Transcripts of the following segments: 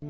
La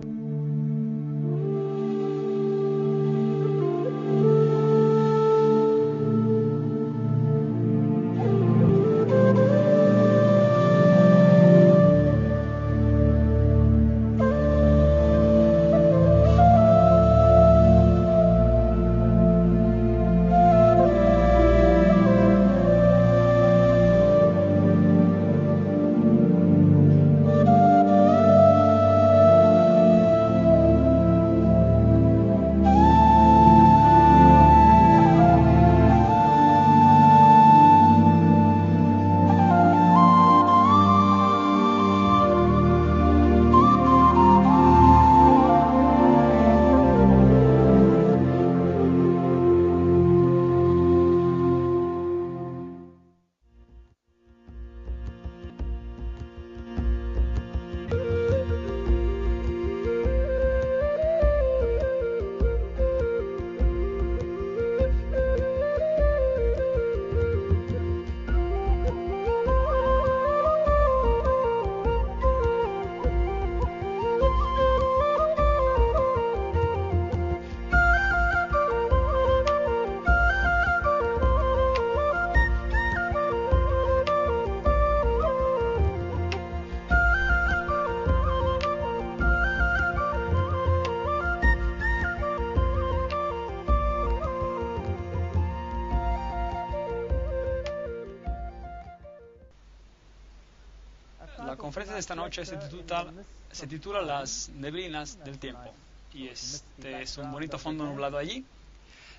conferencia de esta noche se titula Las neblinas del tiempo. Y este es un bonito fondo nublado allí.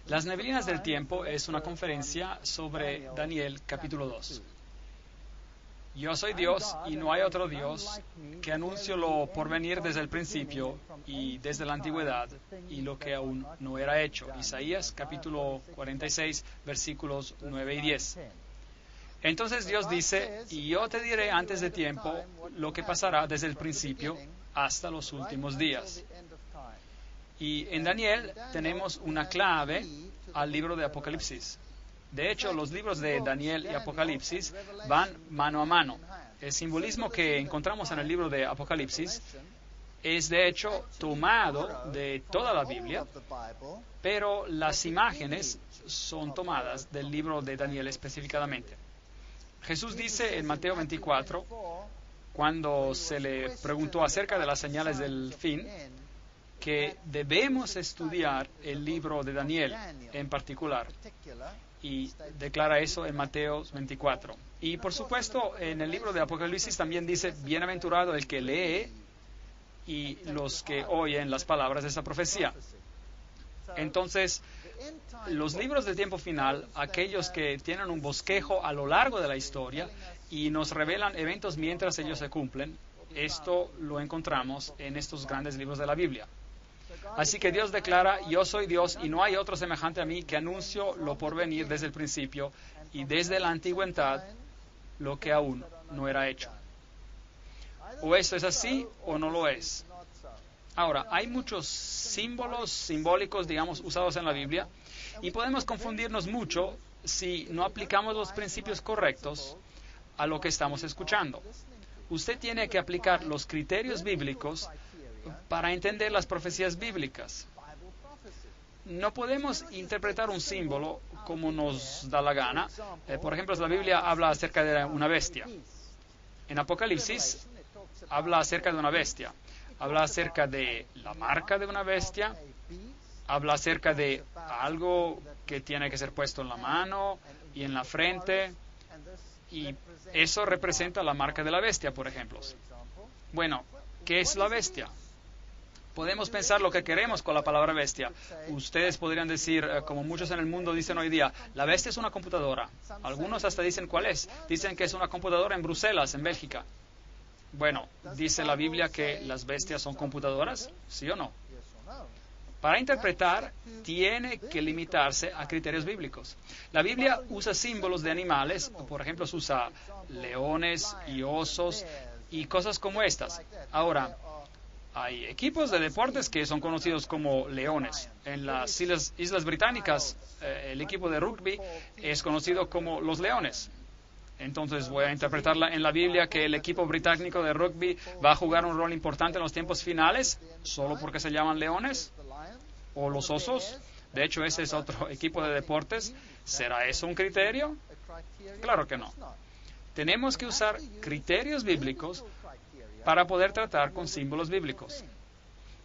Las neblinas del tiempo es una conferencia sobre Daniel capítulo 2. Yo soy Dios y no hay otro Dios, que anuncio lo por venir desde el principio y desde la antigüedad y lo que aún no era hecho. Isaías capítulo 46 versículos 9 y 10. Entonces Dios dice, y yo te diré antes de tiempo lo que pasará desde el principio hasta los últimos días. Y en Daniel tenemos una clave al libro de Apocalipsis. De hecho, los libros de Daniel y Apocalipsis van mano a mano. El simbolismo que encontramos en el libro de Apocalipsis es de hecho tomado de toda la Biblia, pero las imágenes son tomadas del libro de Daniel específicamente. Jesús dice en Mateo 24, cuando se le preguntó acerca de las señales del fin, que debemos estudiar el libro de Daniel en particular. Y declara eso en Mateo 24. Y por supuesto, en el libro de Apocalipsis también dice, bienaventurado el que lee y los que oyen las palabras de esa profecía. Entonces, los libros del tiempo final, aquellos que tienen un bosquejo a lo largo de la historia y nos revelan eventos mientras ellos se cumplen, esto lo encontramos en estos grandes libros de la Biblia. Así que Dios declara, yo soy Dios y no hay otro semejante a mí, que anuncio lo por venir desde el principio y desde la antigüedad lo que aún no era hecho. O esto es así o no lo es. Ahora, hay muchos símbolos simbólicos, digamos, usados en la Biblia, y podemos confundirnos mucho si no aplicamos los principios correctos a lo que estamos escuchando. Usted tiene que aplicar los criterios bíblicos para entender las profecías bíblicas. No podemos interpretar un símbolo como nos da la gana. Por ejemplo, la Biblia habla acerca de una bestia. En Apocalipsis habla acerca de una bestia. Habla acerca de la marca de una bestia. Habla acerca de algo que tiene que ser puesto en la mano y en la frente. Y eso representa la marca de la bestia, por ejemplo. Bueno, ¿qué es la bestia? Podemos pensar lo que queremos con la palabra bestia. Ustedes podrían decir, como muchos en el mundo dicen hoy día, la bestia es una computadora. Algunos hasta dicen cuál es. Dicen que es una computadora en Bruselas, en Bélgica. Bueno, ¿dice la Biblia que las bestias son computadoras? ¿Sí o no? Para interpretar, tiene que limitarse a criterios bíblicos. La Biblia usa símbolos de animales, por ejemplo, se usa leones y osos y cosas como estas. Ahora, hay equipos de deportes que son conocidos como leones. En las Islas Británicas, el equipo de rugby es conocido como los Leones. Entonces voy a interpretarla en la Biblia que el equipo británico de rugby va a jugar un rol importante en los tiempos finales, solo porque se llaman leones o los osos. De hecho, ese es otro equipo de deportes. ¿Será eso un criterio? Claro que no. Tenemos que usar criterios bíblicos para poder tratar con símbolos bíblicos.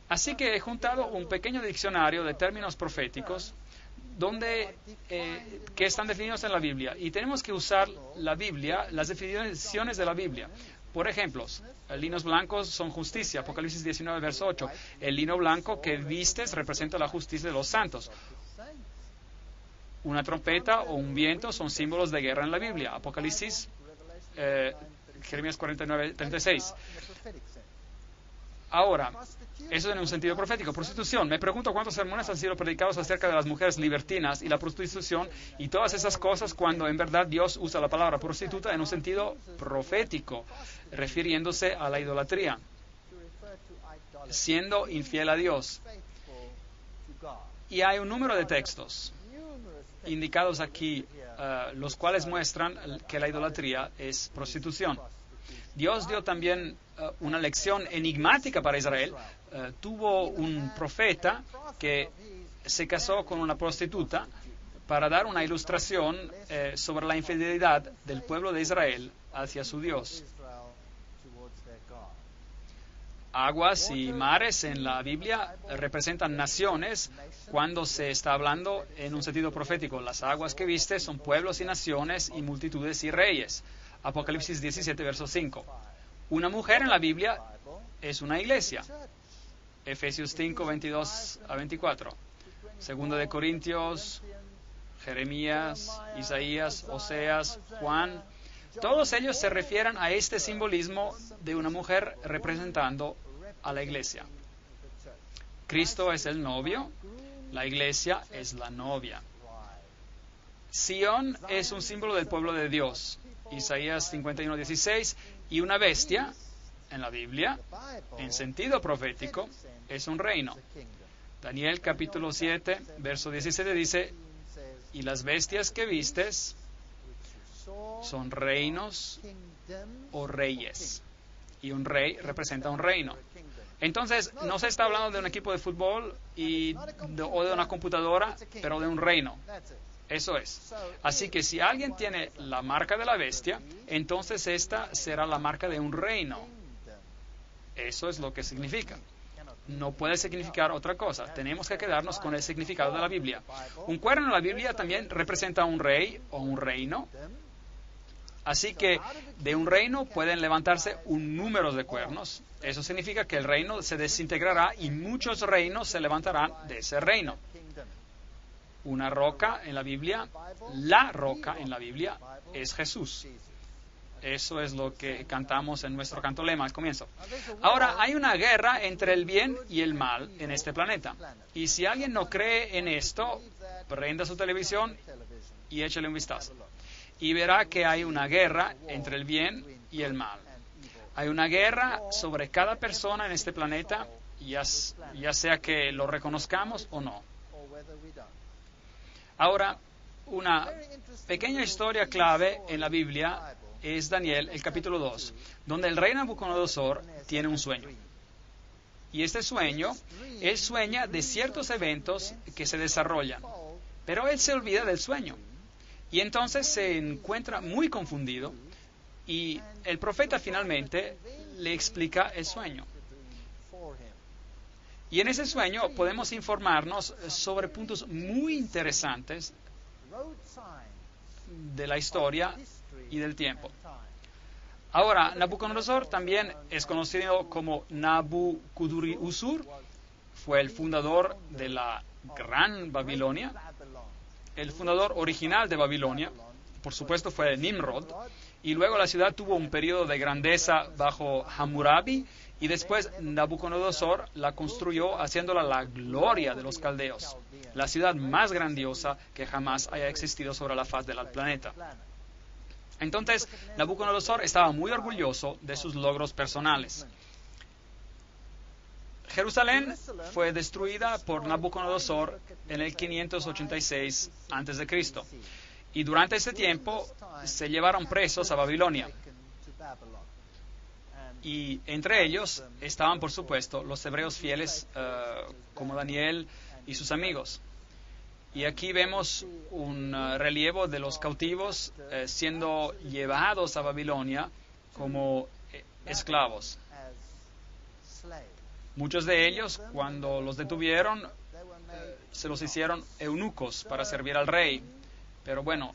Así que he juntado un pequeño diccionario de términos proféticos que están definidos en la Biblia. Y tenemos que usar la Biblia, las definiciones de la Biblia. Por ejemplo, linos blancos son justicia, Apocalipsis 19, verso 8. El lino blanco que vistes representa la justicia de los santos. Una trompeta o un viento son símbolos de guerra en la Biblia, Apocalipsis, Jeremías 49, 36. Ahora, eso en un sentido profético. Prostitución. Me pregunto cuántos sermones han sido predicados acerca de las mujeres libertinas y la prostitución y todas esas cosas cuando en verdad Dios usa la palabra prostituta en un sentido profético, refiriéndose a la idolatría, siendo infiel a Dios. Y hay un número de textos indicados aquí, los cuales muestran que la idolatría es prostitución. Dios dio también una lección enigmática para Israel. Tuvo un profeta que se casó con una prostituta para dar una ilustración sobre la infidelidad del pueblo de Israel hacia su Dios. Aguas y mares en la Biblia representan naciones cuando se está hablando en un sentido profético. Las aguas que viste son pueblos y naciones y multitudes y reyes. Apocalipsis 17, verso 5. Una mujer en la Biblia es una iglesia. Efesios 5, 22 a 24. Segunda de Corintios, Jeremías, Isaías, Oseas, Juan. Todos ellos se refieren a este simbolismo de una mujer representando a la iglesia. Cristo es el novio, la iglesia es la novia. Sión es un símbolo del pueblo de Dios. Isaías 51, 16. Y una bestia, en la Biblia, en sentido profético, es un reino. Daniel capítulo 7, verso 17 dice, y las bestias que vistes son reinos o reyes. Y un rey representa un reino. Entonces, no se está hablando de un equipo de fútbol o de una computadora, pero de un reino. Eso es. Así que si alguien tiene la marca de la bestia, entonces esta será la marca de un reino. Eso es lo que significa. No puede significar otra cosa. Tenemos que quedarnos con el significado de la Biblia. Un cuerno en la Biblia también representa un rey o un reino. Así que de un reino pueden levantarse un número de cuernos. Eso significa que el reino se desintegrará y muchos reinos se levantarán de ese reino. Una roca en la Biblia, la roca en la Biblia es Jesús. Eso es lo que cantamos en nuestro canto lema al comienzo. Ahora, hay una guerra entre el bien y el mal en este planeta. Y si alguien no cree en esto, prenda su televisión y échale un vistazo. Y verá que hay una guerra entre el bien y el mal. Hay una guerra sobre cada persona en este planeta, ya sea que lo reconozcamos o no. Ahora, una pequeña historia clave en la Biblia es Daniel, el capítulo 2, donde el rey Nabucodonosor tiene un sueño. Y este sueño, él sueña de ciertos eventos que se desarrollan, pero él se olvida del sueño. Y entonces se encuentra muy confundido y el profeta finalmente le explica el sueño. Y en ese sueño podemos informarnos sobre puntos muy interesantes de la historia y del tiempo. Ahora, Nabucodonosor también es conocido como Nabucodonosor, fue el fundador de la Gran Babilonia, el fundador original de Babilonia, por supuesto fue Nimrod, y luego la ciudad tuvo un periodo de grandeza bajo Hammurabi, y después Nabucodonosor la construyó haciéndola la gloria de los caldeos, la ciudad más grandiosa que jamás haya existido sobre la faz del planeta. Entonces, Nabucodonosor estaba muy orgulloso de sus logros personales. Jerusalén fue destruida por Nabucodonosor en el 586 a.C. Y durante ese tiempo se llevaron presos a Babilonia. Y entre ellos estaban, por supuesto, los hebreos fieles como Daniel y sus amigos. Y aquí vemos un relieve de los cautivos siendo llevados a Babilonia como esclavos. Muchos de ellos, cuando los detuvieron, se los hicieron eunucos para servir al rey. Pero bueno,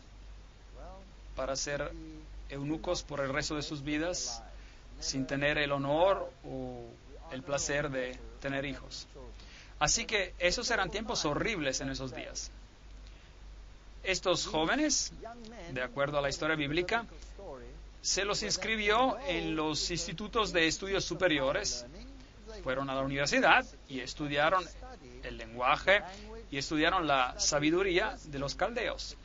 para ser eunucos por el resto de sus vidas, sin tener el honor o el placer de tener hijos. Así que esos eran tiempos horribles en esos días. Estos jóvenes, de acuerdo a la historia bíblica, se los inscribió en los institutos de estudios superiores, fueron a la universidad y estudiaron el lenguaje y estudiaron la sabiduría de los caldeos.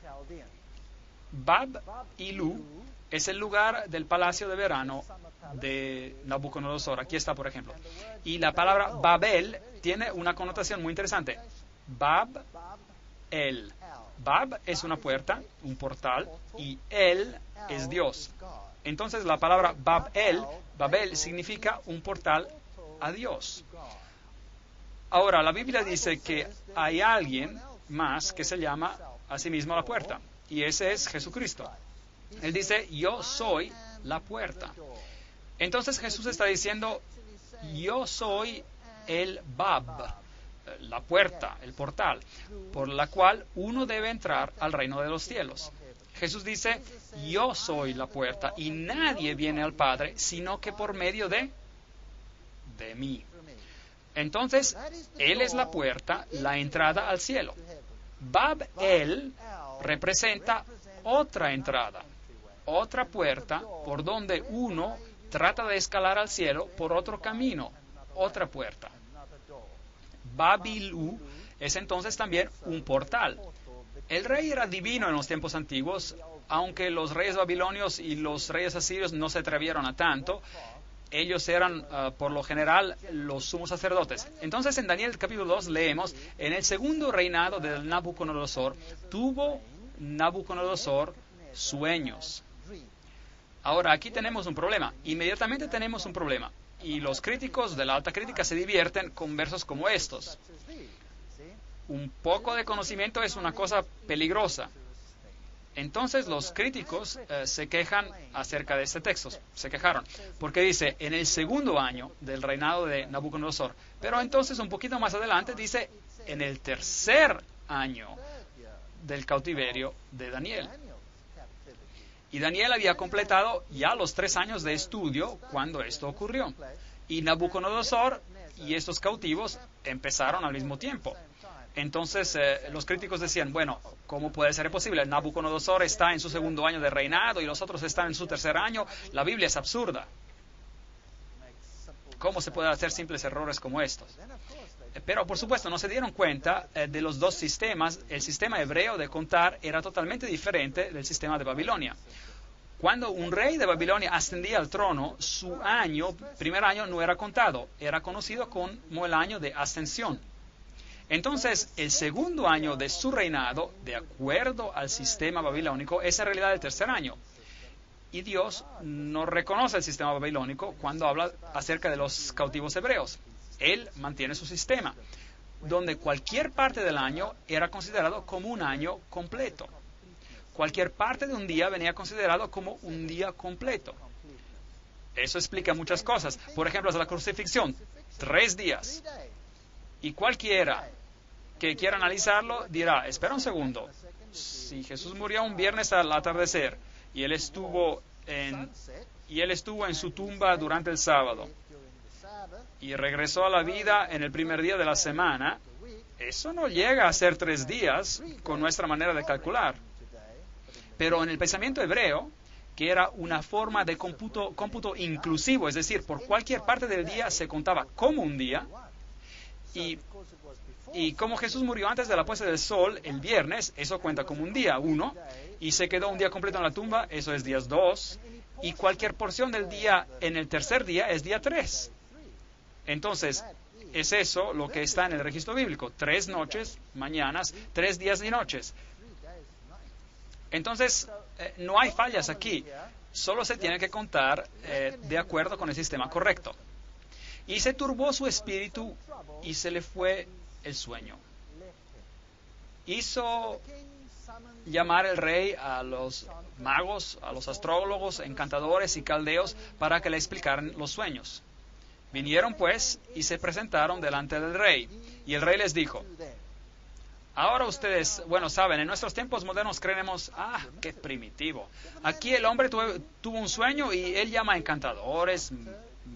Bab y Lu es el lugar del palacio de verano de Nabucodonosor. Aquí está, por ejemplo. Y la palabra Babel tiene una connotación muy interesante. Bab-el. Bab es una puerta, un portal, y El es Dios. Entonces la palabra Babel significa un portal a Dios. Ahora, la Biblia dice que hay alguien más que se llama a sí mismo la puerta, y ese es Jesucristo. Él dice, yo soy la puerta. Entonces Jesús está diciendo, yo soy el Bab, la puerta, el portal, por la cual uno debe entrar al reino de los cielos. Jesús dice, yo soy la puerta y nadie viene al Padre sino que por medio de mí. Entonces, Él es la puerta, la entrada al cielo. Bab-el representa otra entrada, otra puerta por donde uno trata de escalar al cielo por otro camino, otra puerta. Babilu es entonces también un portal. El rey era divino en los tiempos antiguos, aunque los reyes babilonios y los reyes asirios no se atrevieron a tanto. Ellos eran, por lo general, los sumos sacerdotes. Entonces, en Daniel capítulo 2 leemos, en el segundo reinado de Nabucodonosor, tuvo Nabucodonosor sueños. Ahora, aquí tenemos un problema. Inmediatamente tenemos un problema. Y los críticos de la alta crítica se divierten con versos como estos. Un poco de conocimiento es una cosa peligrosa. Entonces los críticos se quejan acerca de este texto, se quejaron, porque dice, en el segundo año del reinado de Nabucodonosor, pero entonces un poquito más adelante dice, en el tercer año del cautiverio de Daniel. Y Daniel había completado ya los 3 años de estudio cuando esto ocurrió. Y Nabucodonosor y estos cautivos empezaron al mismo tiempo. Entonces los críticos decían, bueno, ¿cómo puede ser posible? Nabucodonosor está en su segundo año de reinado y los otros están en su tercer año. La Biblia es absurda. ¿Cómo se pueden hacer simples errores como estos? Pero, por supuesto, no se dieron cuenta de los dos sistemas. El sistema hebreo de contar era totalmente diferente del sistema de Babilonia. Cuando un rey de Babilonia ascendía al trono, su primer año no era contado, era conocido como el año de ascensión. Entonces, el segundo año de su reinado, de acuerdo al sistema babilónico, es en realidad el tercer año. Y Dios no reconoce el sistema babilónico cuando habla acerca de los cautivos hebreos. Él mantiene su sistema, donde cualquier parte del año era considerado como un año completo. Cualquier parte de un día venía considerado como un día completo. Eso explica muchas cosas. Por ejemplo, la crucifixión, 3 días. Y cualquiera que quiera analizarlo dirá, espera un segundo, si Jesús murió un viernes al atardecer y él estuvo en su tumba durante el sábado y regresó a la vida en el primer día de la semana, eso no llega a ser 3 días con nuestra manera de calcular. Pero en el pensamiento hebreo, que era una forma de cómputo inclusivo, es decir, por cualquier parte del día se contaba como un día. Y como Jesús murió antes de la puesta del sol, el viernes, eso cuenta como un día 1, y se quedó un día completo en la tumba, eso es días 2, y cualquier porción del día en el tercer día es día 3. Entonces, es eso lo que está en el registro bíblico, 3 noches, mañanas, 3 días y noches. Entonces, no hay fallas aquí. Solo se tiene que contar de acuerdo con el sistema correcto. Y se turbó su espíritu y se le fue el sueño. Hizo llamar el rey a los magos, a los astrólogos, encantadores y caldeos para que le explicaran los sueños. Vinieron pues y se presentaron delante del rey. Y el rey les dijo: ahora ustedes, saben, en nuestros tiempos modernos creemos, qué primitivo. Aquí el hombre tuvo un sueño y él llama a encantadores,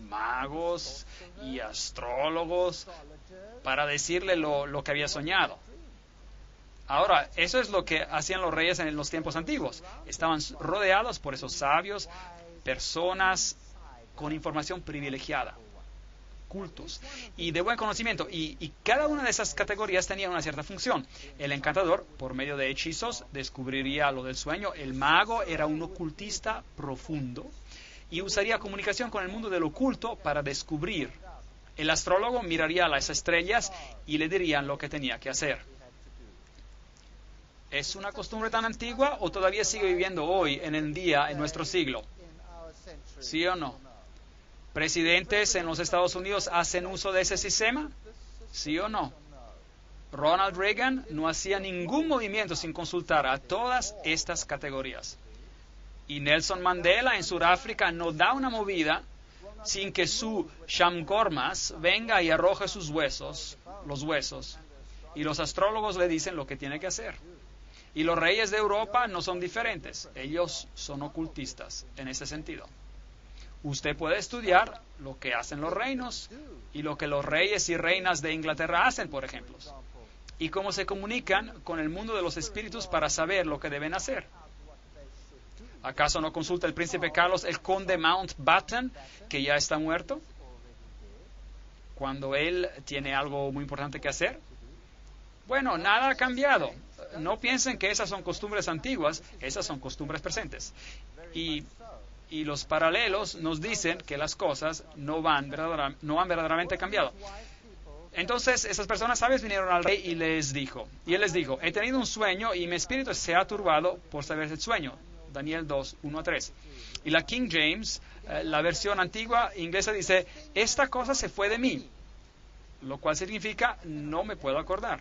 magos y astrólogos para decirle lo que había soñado. Ahora, eso es lo que hacían los reyes en los tiempos antiguos. Estaban rodeados por esos sabios, personas con información privilegiada, cultos y de buen conocimiento. Y cada una de esas categorías tenía una cierta función. El encantador, por medio de hechizos, descubriría lo del sueño. El mago era un ocultista profundo y usaría comunicación con el mundo del oculto para descubrir. El astrólogo miraría a las estrellas y le dirían lo que tenía que hacer. ¿Es una costumbre tan antigua o todavía sigue viviendo hoy en el día, en nuestro siglo? ¿Sí o no? ¿Presidentes en los Estados Unidos hacen uso de ese sistema? ¿Sí o no? Ronald Reagan no hacía ningún movimiento sin consultar a todas estas categorías. Y Nelson Mandela en Sudáfrica no da una movida sin que su Shamgormas venga y arroje sus huesos, los huesos, y los astrólogos le dicen lo que tiene que hacer. Y los reyes de Europa no son diferentes, ellos son ocultistas en ese sentido. Usted puede estudiar lo que hacen los reinos y lo que los reyes y reinas de Inglaterra hacen, por ejemplo, y cómo se comunican con el mundo de los espíritus para saber lo que deben hacer. ¿Acaso no consulta el príncipe Carlos el conde Mountbatten, que ya está muerto, cuando él tiene algo muy importante que hacer? Bueno, nada ha cambiado. No piensen que esas son costumbres antiguas, esas son costumbres presentes. Y los paralelos nos dicen que las cosas no han verdaderamente cambiado. Entonces, esas personas sabias vinieron al rey y él les dijo, he tenido un sueño y mi espíritu se ha turbado por saber el sueño. Daniel 2, 1-3. Y la King James, la versión antigua inglesa, dice, esta cosa se fue de mí, lo cual significa no me puedo acordar.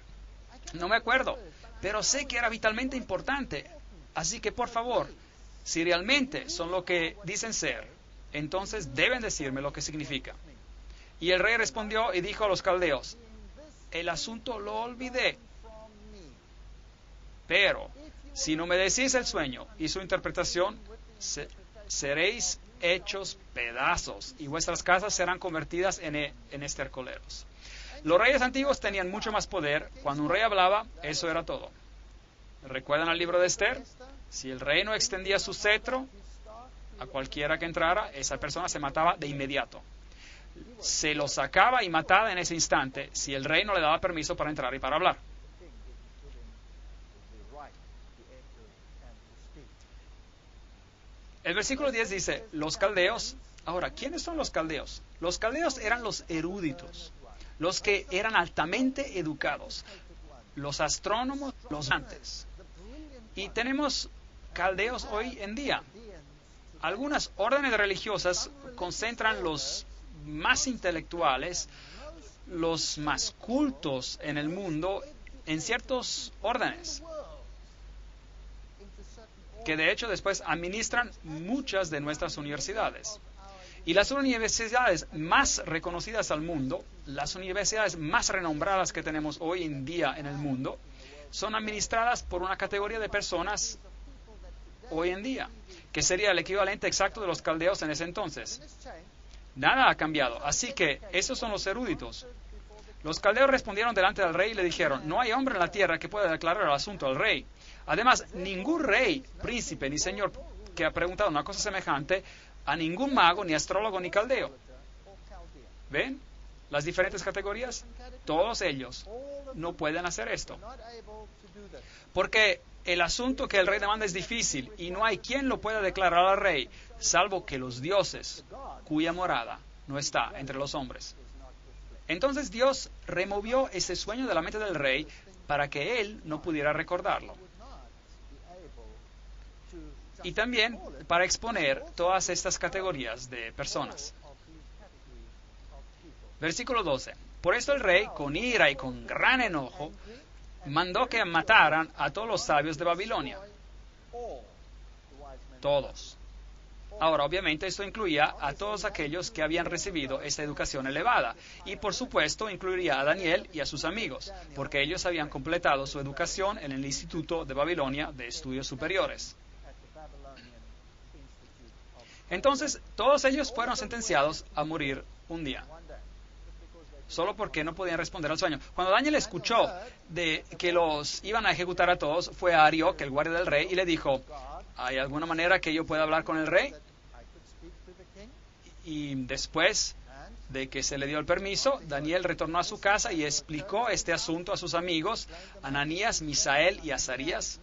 No me acuerdo, pero sé que era vitalmente importante. Así que, por favor, si realmente son lo que dicen ser, entonces deben decirme lo que significa. Y el rey respondió y dijo a los caldeos, el asunto lo olvidé. Pero, si no me decís el sueño y su interpretación, seréis hechos pedazos y vuestras casas serán convertidas en estercoleros. Los reyes antiguos tenían mucho más poder. Cuando un rey hablaba, eso era todo. ¿Recuerdan el libro de Esther? Si el rey no extendía su cetro a cualquiera que entrara, esa persona se mataba de inmediato. Se lo sacaba y mataba en ese instante si el rey no le daba permiso para entrar y para hablar. El versículo 10 dice, los caldeos. Ahora, ¿quiénes son los caldeos? Los caldeos eran los eruditos, los que eran altamente educados, los astrónomos, los antes. Y tenemos caldeos hoy en día. Algunas órdenes religiosas concentran los más intelectuales, los más cultos en el mundo, en ciertos órdenes, que de hecho después administran muchas de nuestras universidades. Y las universidades más reconocidas al mundo, las universidades más renombradas que tenemos hoy en día en el mundo, son administradas por una categoría de personas hoy en día, que sería el equivalente exacto de los caldeos en ese entonces. Nada ha cambiado, así que esos son los eruditos. Los caldeos respondieron delante del rey y le dijeron, no hay hombre en la tierra que pueda declarar el asunto al rey. Además, ningún rey, príncipe ni señor que ha preguntado una cosa semejante a ningún mago, ni astrólogo, ni caldeo. ¿Ven las diferentes categorías? Todos ellos no pueden hacer esto. Porque el asunto que el rey demanda es difícil y no hay quien lo pueda declarar al rey, salvo que los dioses, cuya morada no está entre los hombres. Entonces Dios removió ese sueño de la mente del rey para que él no pudiera recordarlo. y también para exponer todas estas categorías de personas. Versículo 12. Por esto el rey, con ira y con gran enojo, mandó que mataran a todos los sabios de Babilonia. Todos. Ahora, obviamente, esto incluía a todos aquellos que habían recibido esta educación elevada. Y, por supuesto, incluiría a Daniel y a sus amigos, porque ellos habían completado su educación en el Instituto de Babilonia de Estudios Superiores. Entonces, todos ellos fueron sentenciados a morir un día, solo porque no podían responder al sueño. Cuando Daniel escuchó de que los iban a ejecutar a todos, fue a Arioc, el guardia del rey, y le dijo: ¿hay alguna manera que yo pueda hablar con el rey? Y después de que se le dio el permiso, Daniel retornó a su casa y explicó este asunto a sus amigos, Ananías, Misael y Azarías.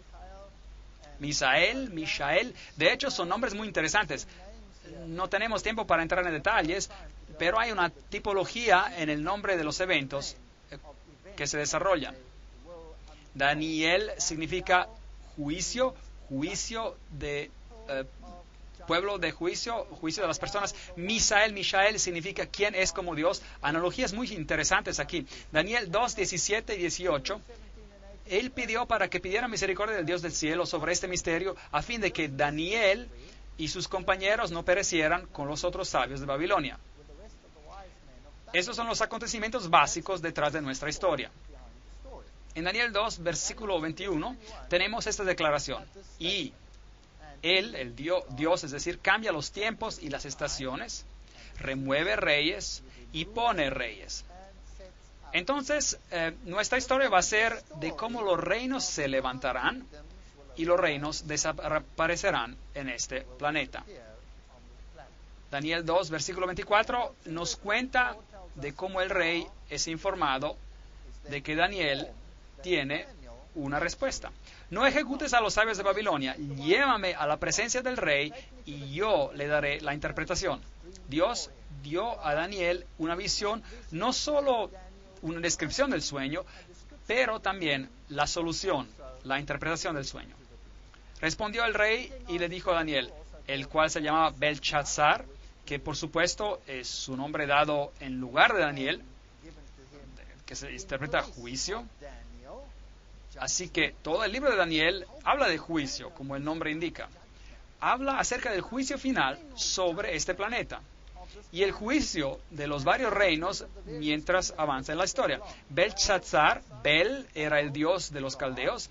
Mishael, de hecho son nombres muy interesantes. No tenemos tiempo para entrar en detalles, pero hay una tipología en el nombre de los eventos que se desarrollan. Daniel significa juicio de pueblo de juicio de las personas. Mishael significa quién es como Dios. Analogías muy interesantes aquí. Daniel 2, 17 y 18. Él pidió para que pidiera misericordia del Dios del cielo sobre este misterio, a fin de que Daniel y sus compañeros no perecieran con los otros sabios de Babilonia. Estos son los acontecimientos básicos detrás de nuestra historia. En Daniel 2, versículo 21, tenemos esta declaración. Y Él, el Dios, es decir, cambia los tiempos y las estaciones, remueve reyes y pone reyes. Entonces, nuestra historia va a ser de cómo los reinos se levantarán y los reinos desaparecerán en este planeta. Daniel 2, versículo 24, nos cuenta de cómo el rey es informado de que Daniel tiene una respuesta. No ejecutes a los sabios de Babilonia, llévame a la presencia del rey y yo le daré la interpretación. Dios dio a Daniel una visión, no solo una descripción del sueño, pero también la solución, la interpretación del sueño. Respondió el rey y le dijo a Daniel, el cual se llamaba Belchazzar, que por supuesto es su nombre dado en lugar de Daniel, que se interpreta juicio. Así que todo el libro de Daniel habla de juicio, como el nombre indica. Habla acerca del juicio final sobre este planeta y el juicio de los varios reinos mientras avanza en la historia. Belchazzar, Bel era el dios de los caldeos.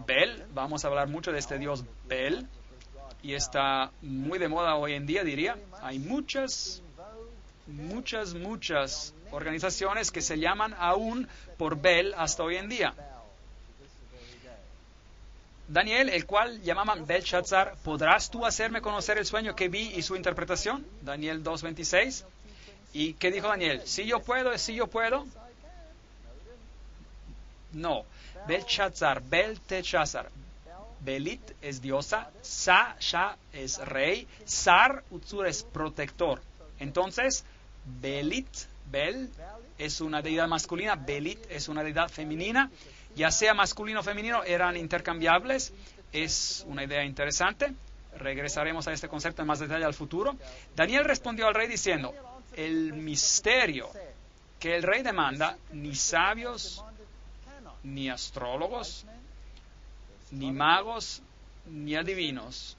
Bel, vamos a hablar mucho de este dios Bel, y está muy de moda hoy en día, diría. Hay muchas organizaciones que se llaman aún por Bel hasta hoy en día. Daniel, el cual llamaban Belchazzar, ¿podrás tú hacerme conocer el sueño que vi y su interpretación? Daniel 2:26. ¿Y qué dijo Daniel? ¿Sí yo puedo? ¿Sí yo puedo? No. Belchazzar, Belteshazzar. Belit es diosa, Sha es rey, Sar, Utsur es protector. Entonces, Bel es una deidad masculina, Belit es una deidad femenina. Ya sea masculino o femenino, eran intercambiables. Es una idea interesante. Regresaremos a este concepto en más detalle al futuro. Daniel respondió al rey diciendo, el misterio que el rey demanda, ni sabios, ni astrólogos, ni magos, ni adivinos.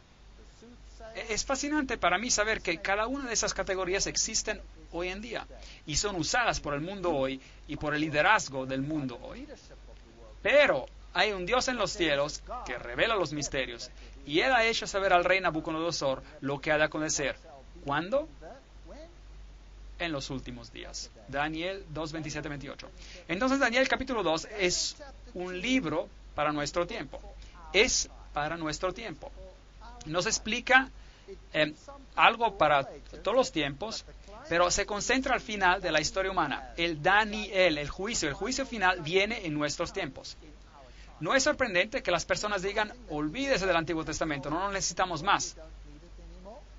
Es fascinante para mí saber que cada una de esas categorías existen hoy en día y son usadas por el mundo hoy y por el liderazgo del mundo hoy. Pero hay un Dios en los cielos que revela los misterios y Él ha hecho saber al rey Nabucodonosor lo que ha de acontecer. ¿Cuándo? En los últimos días. Daniel 2, 27, 28. Entonces Daniel capítulo 2 es un libro para nuestro tiempo. Es para nuestro tiempo. Nos explica algo para todos los tiempos, pero se concentra al final de la historia humana. El Daniel, el juicio final viene en nuestros tiempos. No es sorprendente que las personas digan, olvídese del Antiguo Testamento, no lo necesitamos más.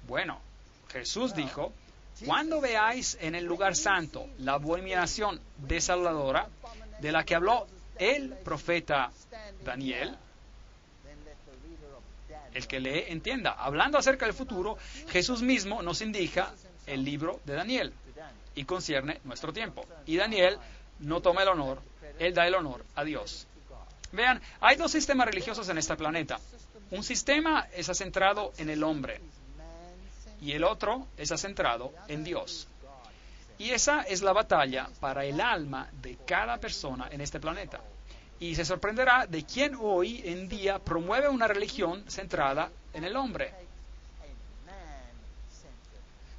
Bueno, Jesús dijo, cuando veáis en el lugar santo la abominación desoladora de la que habló el profeta Daniel, El que lee, entienda. Hablando acerca del futuro, Jesús mismo nos indica el libro de Daniel y concierne nuestro tiempo. Y Daniel no toma el honor, él da el honor a Dios. Vean, hay dos sistemas religiosos en este planeta. Un sistema está centrado en el hombre y el otro está centrado en Dios. Y esa es la batalla para el alma de cada persona en este planeta. Y se sorprenderá de quién hoy en día promueve una religión centrada en el hombre.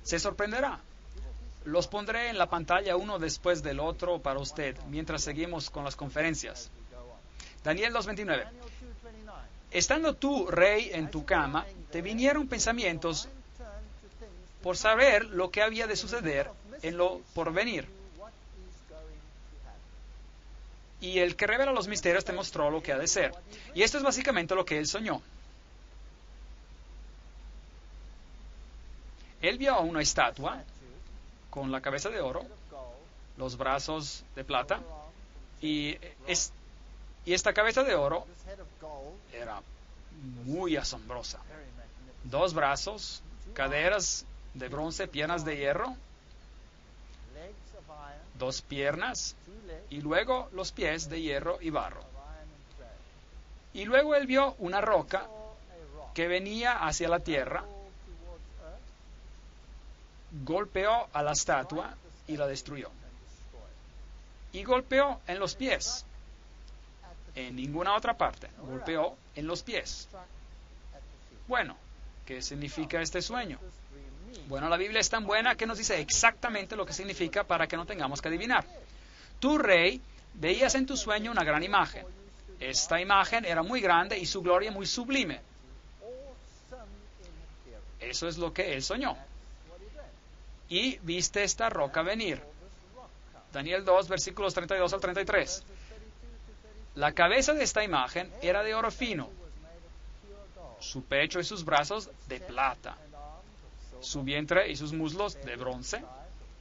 Se sorprenderá. Los pondré en la pantalla uno después del otro para usted mientras seguimos con las conferencias. Daniel 2:29. Estando tú, rey, en tu cama, te vinieron pensamientos por saber lo que había de suceder en lo porvenir. Y el que revela los misterios te mostró lo que ha de ser. Y esto es básicamente lo que él soñó. Él vio una estatua con la cabeza de oro, los brazos de plata, y esta cabeza de oro era muy asombrosa. 2 brazos, caderas de bronce, piernas de hierro, 2 piernas, y luego los pies de hierro y barro. Y luego él vio una roca que venía hacia la tierra, golpeó a la estatua y la destruyó. Y golpeó en los pies. En ninguna otra parte. Golpeó en los pies. Bueno, ¿qué significa este sueño? Bueno, la Biblia es tan buena que nos dice exactamente lo que significa para que no tengamos que adivinar. Tú, rey, veías en tu sueño una gran imagen. Esta imagen era muy grande y su gloria muy sublime. Eso es lo que él soñó. Y viste esta roca venir. Daniel 2, versículos 32 al 33. La cabeza de esta imagen era de oro fino, su pecho y sus brazos de plata, su vientre y sus muslos de bronce,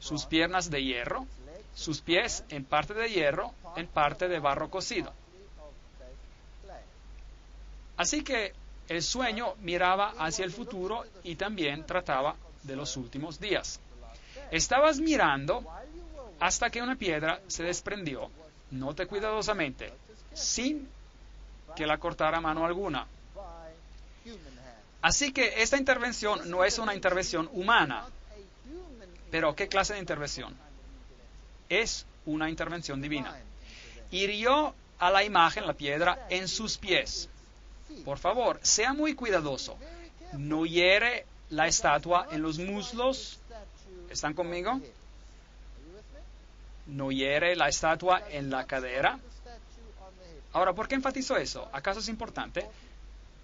sus piernas de hierro, sus pies en parte de hierro, en parte de barro cocido. Así que el sueño miraba hacia el futuro y también trataba de los últimos días. Estabas mirando hasta que una piedra se desprendió, note cuidadosamente, sin que la cortara mano alguna. Así que esta intervención no es una intervención humana. Pero ¿qué clase de intervención? Es una intervención divina. Hirió a la imagen, la piedra, en sus pies. Por favor, sea muy cuidadoso. No hiere la estatua en los muslos. ¿Están conmigo? No hiere la estatua en la cadera. Ahora, ¿por qué enfatizo eso? ¿Acaso es importante?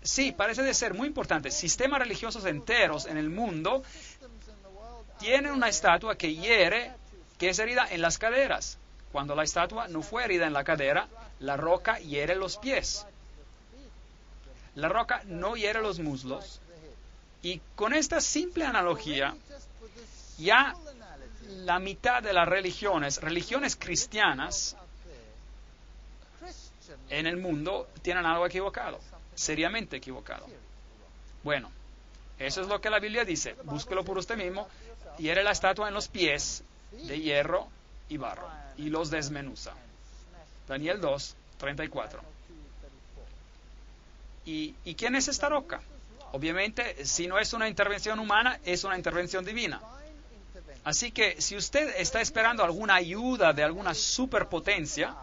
Sí, parece de ser muy importante. Sistemas religiosos enteros en el mundo tienen una estatua que hiere, que es herida en las caderas. Cuando la estatua no fue herida en la cadera, la roca hiere los pies. La roca no hiere los muslos. Y con esta simple analogía, ya la mitad de las religiones cristianas en el mundo tienen algo equivocado, seriamente equivocado. Bueno, eso es lo que la Biblia dice. Búsquelo por usted mismo. Hiere la estatua en los pies de hierro y barro y los desmenuza. Daniel 2, 34. ¿Y quién es esta roca? Obviamente, si no es una intervención humana, es una intervención divina. Así que si usted está esperando alguna ayuda de alguna superpotencia,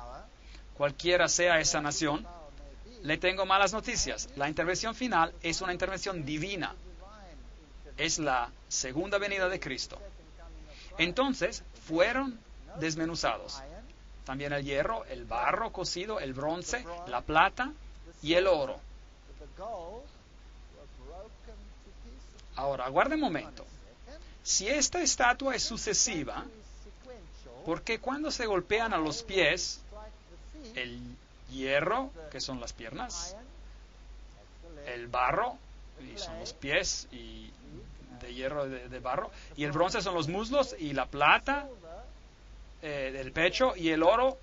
cualquiera sea esa nación, le tengo malas noticias. La intervención final es una intervención divina. Es la segunda venida de Cristo. Entonces, fueron desmenuzados. También el hierro, el barro cocido, el bronce, la plata y el oro. Ahora, aguarde un momento. Si esta estatua es sucesiva, ¿por qué cuando se golpean a los pies, el hierro, que son las piernas, el barro, y son los pies, y de hierro, de barro, y el bronce son los muslos, y la plata, del pecho, y el oro,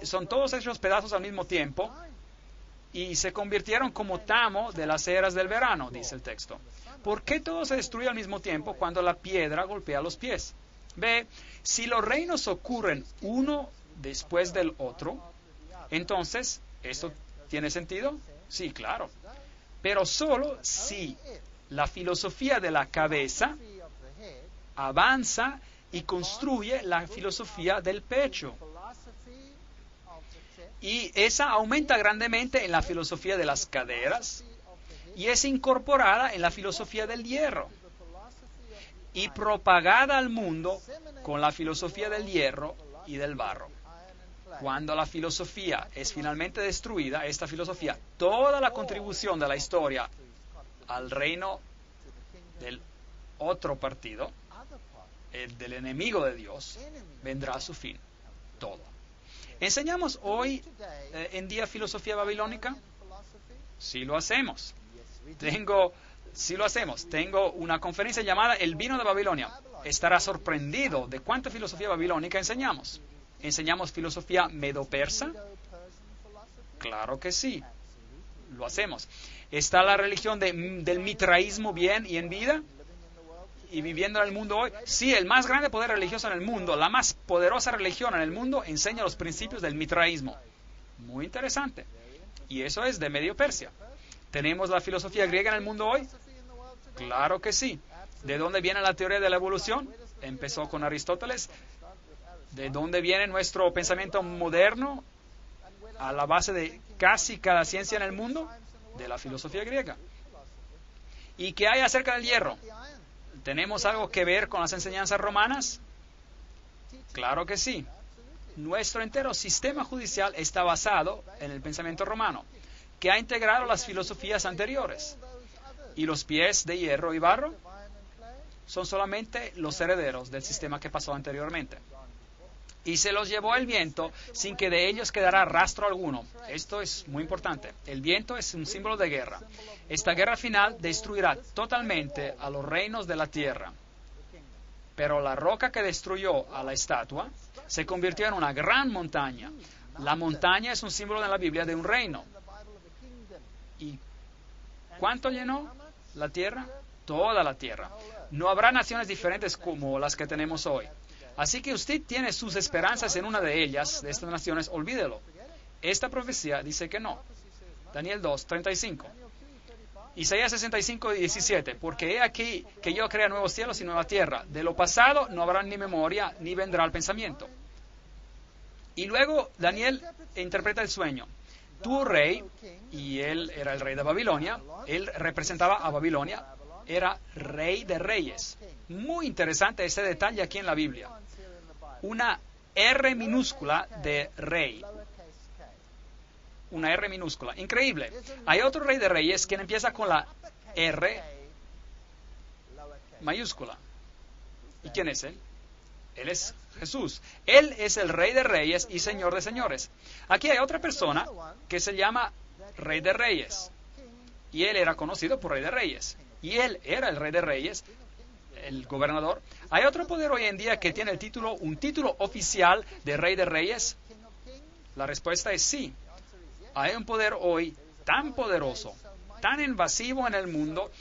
son todos hechos pedazos al mismo tiempo? y se convirtieron como tamo de las eras del verano, dice el texto. ¿Por qué todo se destruye al mismo tiempo cuando la piedra golpea los pies? Ve, si los reinos ocurren uno después del otro, entonces, ¿esto tiene sentido? Sí, claro. Pero solo si la filosofía de la cabeza avanza y construye la filosofía del pecho. Y esa aumenta grandemente en la filosofía de las caderas y es incorporada en la filosofía del hierro y propagada al mundo con la filosofía del hierro y del barro. Cuando la filosofía es finalmente destruida, esta filosofía, toda la contribución de la historia al reino del otro partido, el del enemigo de Dios, vendrá a su fin. Todo. ¿Enseñamos hoy en día filosofía babilónica? Sí lo hacemos. Tengo una conferencia llamada El vino de Babilonia. Estará sorprendido de cuánta filosofía babilónica enseñamos. ¿Enseñamos filosofía medo-persa? Claro que sí. Lo hacemos. ¿Está la religión del mitraísmo bien y en vida? ¿Y viviendo en el mundo hoy? Sí, el más grande poder religioso en el mundo, la más poderosa religión en el mundo, enseña los principios del mitraísmo. Muy interesante. Y eso es de Medio Persia. ¿Tenemos la filosofía griega en el mundo hoy? Claro que sí. ¿De dónde viene la teoría de la evolución? Empezó con Aristóteles. ¿De dónde viene nuestro pensamiento moderno a la base de casi cada ciencia en el mundo? De la filosofía griega. ¿Y qué hay acerca del hierro? ¿Tenemos algo que ver con las enseñanzas romanas? Claro que sí. Nuestro entero sistema judicial está basado en el pensamiento romano, que ha integrado las filosofías anteriores. Y los pies de hierro y barro son solamente los herederos del sistema que pasó anteriormente. Y se los llevó el viento sin que de ellos quedara rastro alguno. Esto es muy importante. El viento es un símbolo de guerra. Esta guerra final destruirá totalmente a los reinos de la tierra. Pero la roca que destruyó a la estatua se convirtió en una gran montaña. La montaña es un símbolo en la Biblia de un reino. ¿Y cuánto llenó la tierra? Toda la tierra. No habrá naciones diferentes como las que tenemos hoy. Así que usted tiene sus esperanzas en una de ellas, de estas naciones, olvídelo. Esta profecía dice que no. Daniel 2, 35. Isaías 65, 17. Porque he aquí que yo crea nuevos cielos y nueva tierra. De lo pasado no habrá ni memoria, ni vendrá el pensamiento. Y luego Daniel interpreta el sueño. Tu rey, y él era el rey de Babilonia, él representaba a Babilonia, era rey de reyes. Muy interesante ese detalle aquí en la Biblia. Una R minúscula de rey. Una R minúscula. Increíble. Hay otro rey de reyes quien empieza con la R mayúscula. ¿Y quién es él? Él es Jesús. Él es el rey de reyes y señor de señores. Aquí hay otra persona que se llama rey de reyes. Y él era conocido por rey de reyes. Y él era el rey de reyes, el gobernador. ¿Hay otro poder hoy en día que tiene un título oficial de rey de reyes? La respuesta es sí. Hay un poder hoy tan poderoso, tan invasivo en el mundo,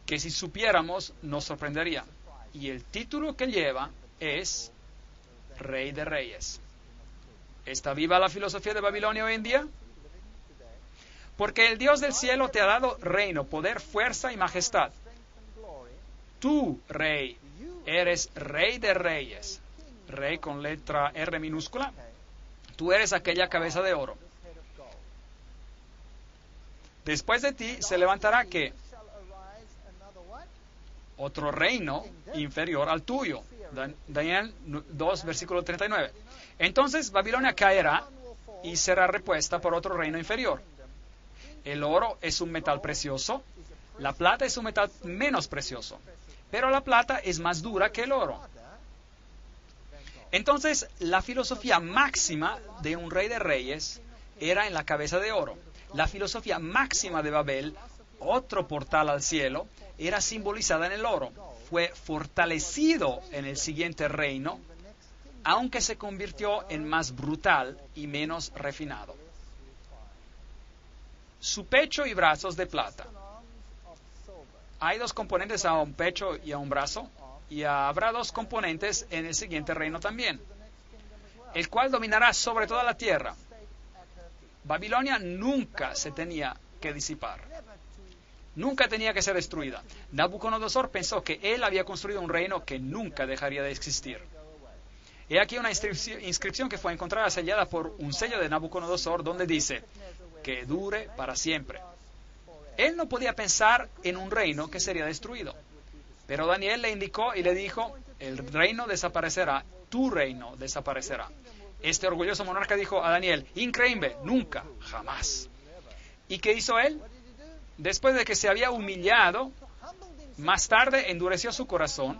que si supiéramos nos sorprendería. Y el título que lleva es Rey de Reyes. ¿Está viva la filosofía de Babilonia hoy en día? Porque el Dios del cielo te ha dado reino, poder, fuerza y majestad. Tú, rey, eres rey de reyes. Rey con letra R minúscula. Tú eres aquella cabeza de oro. Después de ti se levantará ¿qué? Otro reino inferior al tuyo. Daniel 2, versículo 39. Entonces Babilonia caerá y será repuesta por otro reino inferior. El oro es un metal precioso, la plata es un metal menos precioso, pero la plata es más dura que el oro. Entonces, la filosofía máxima de un rey de reyes era en la cabeza de oro. La filosofía máxima de Babel, otro portal al cielo, era simbolizada en el oro. Fue fortalecido en el siguiente reino, aunque se convirtió en más brutal y menos refinado. su pecho y brazos de plata. Hay dos componentes a un pecho y a un brazo, y habrá dos componentes en el siguiente reino también, el cual dominará sobre toda la tierra. Babilonia nunca se tenía que disipar, nunca tenía que ser destruida. Nabucodonosor pensó que él había construido un reino que nunca dejaría de existir. He aquí una inscripción que fue encontrada sellada por un sello de Nabucodonosor donde dice, que dure para siempre. Él no podía pensar en un reino que sería destruido. Pero Daniel le indicó y le dijo, el reino desaparecerá, tu reino desaparecerá. Este orgulloso monarca dijo a Daniel, increíble, nunca, jamás. ¿Y qué hizo él? Después de que se había humillado, más tarde endureció su corazón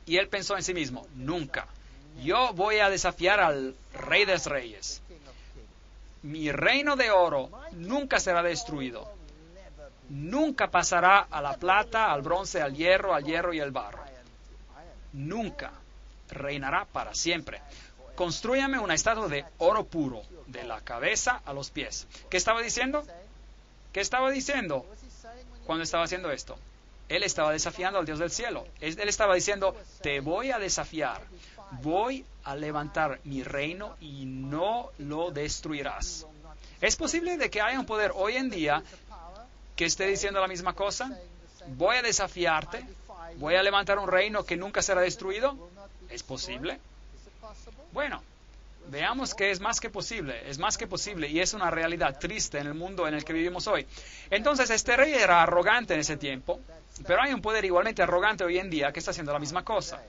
y él pensó en sí mismo, nunca. Yo voy a desafiar al Rey de Reyes. Mi reino de oro nunca será destruido. Nunca pasará a la plata, al bronce, al hierro y al barro. Nunca. Reinará para siempre. Constrúyame una estatua de oro puro, de la cabeza a los pies. ¿Qué estaba diciendo? ¿Qué estaba diciendo cuando estaba haciendo esto? Él estaba desafiando al Dios del cielo. Él estaba diciendo, te voy a desafiar. Voy a levantar mi reino y no lo destruirás. ¿Es posible de que haya un poder hoy en día que esté diciendo la misma cosa? Voy a desafiarte, voy a levantar un reino que nunca será destruido. ¿Es posible? Bueno, veamos que es más que posible y es una realidad triste en el mundo en el que vivimos hoy. Entonces este rey era arrogante en ese tiempo, pero hay un poder igualmente arrogante hoy en día que está haciendo la misma cosa.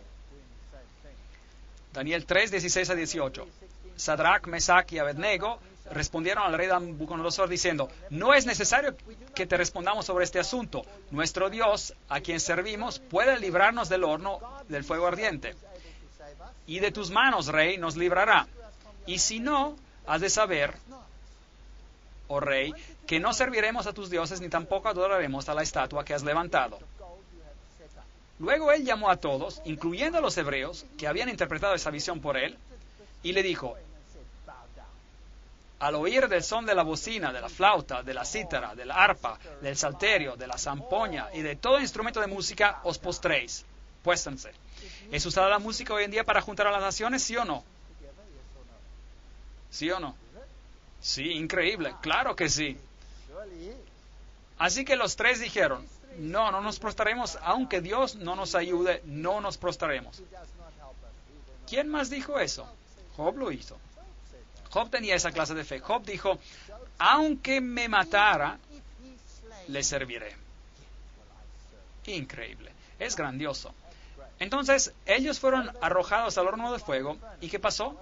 Daniel 3, 16 a 18. Sadrach, Mesach y Abednego respondieron al rey Nabucodonosor diciendo, no es necesario que te respondamos sobre este asunto. Nuestro Dios, a quien servimos, puede librarnos del horno del fuego ardiente. Y de tus manos, rey, nos librará. Y si no, has de saber, oh rey, que no serviremos a tus dioses ni tampoco adoraremos a la estatua que has levantado. Luego él llamó a todos, incluyendo a los hebreos, que habían interpretado esa visión por él, y le dijo, al oír del son de la bocina, de la flauta, de la cítara, del arpa, del salterio, de la zampoña y de todo instrumento de música, os postréis. Puéstense. ¿Es usada la música hoy en día para juntar a las naciones, sí o no? ¿Sí o no? Sí, increíble, claro que sí. Así que los tres dijeron, no nos prostraremos, aunque Dios no nos ayude, no nos prostraremos. ¿Quién más dijo eso? Job lo hizo. Job tenía esa clase de fe. Job dijo, aunque me matara, le serviré. Increíble, es grandioso. Entonces, ellos fueron arrojados al horno de fuego, ¿y qué pasó?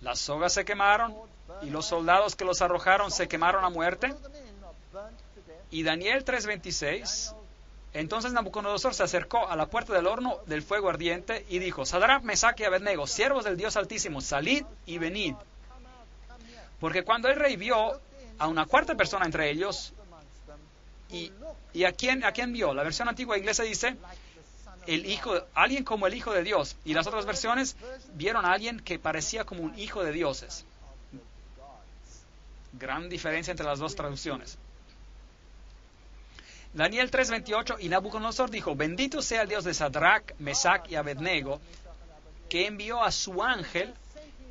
Las sogas se quemaron, y los soldados que los arrojaron se quemaron a muerte. Y Daniel 3:26, entonces Nabucodonosor se acercó a la puerta del horno del fuego ardiente y dijo, Sadrach, Mesach y Abednego, siervos del Dios Altísimo, salid y venid. Porque cuando el rey vio a una cuarta persona entre ellos, ¿y a quién vio? La versión antigua inglesa dice, alguien como el Hijo de Dios. Y las otras versiones vieron a alguien que parecía como un hijo de dioses. Gran diferencia entre las dos traducciones. Daniel 3:28, y Nabucodonosor dijo, bendito sea el Dios de Sadrach, Mesach y Abednego, que envió a su ángel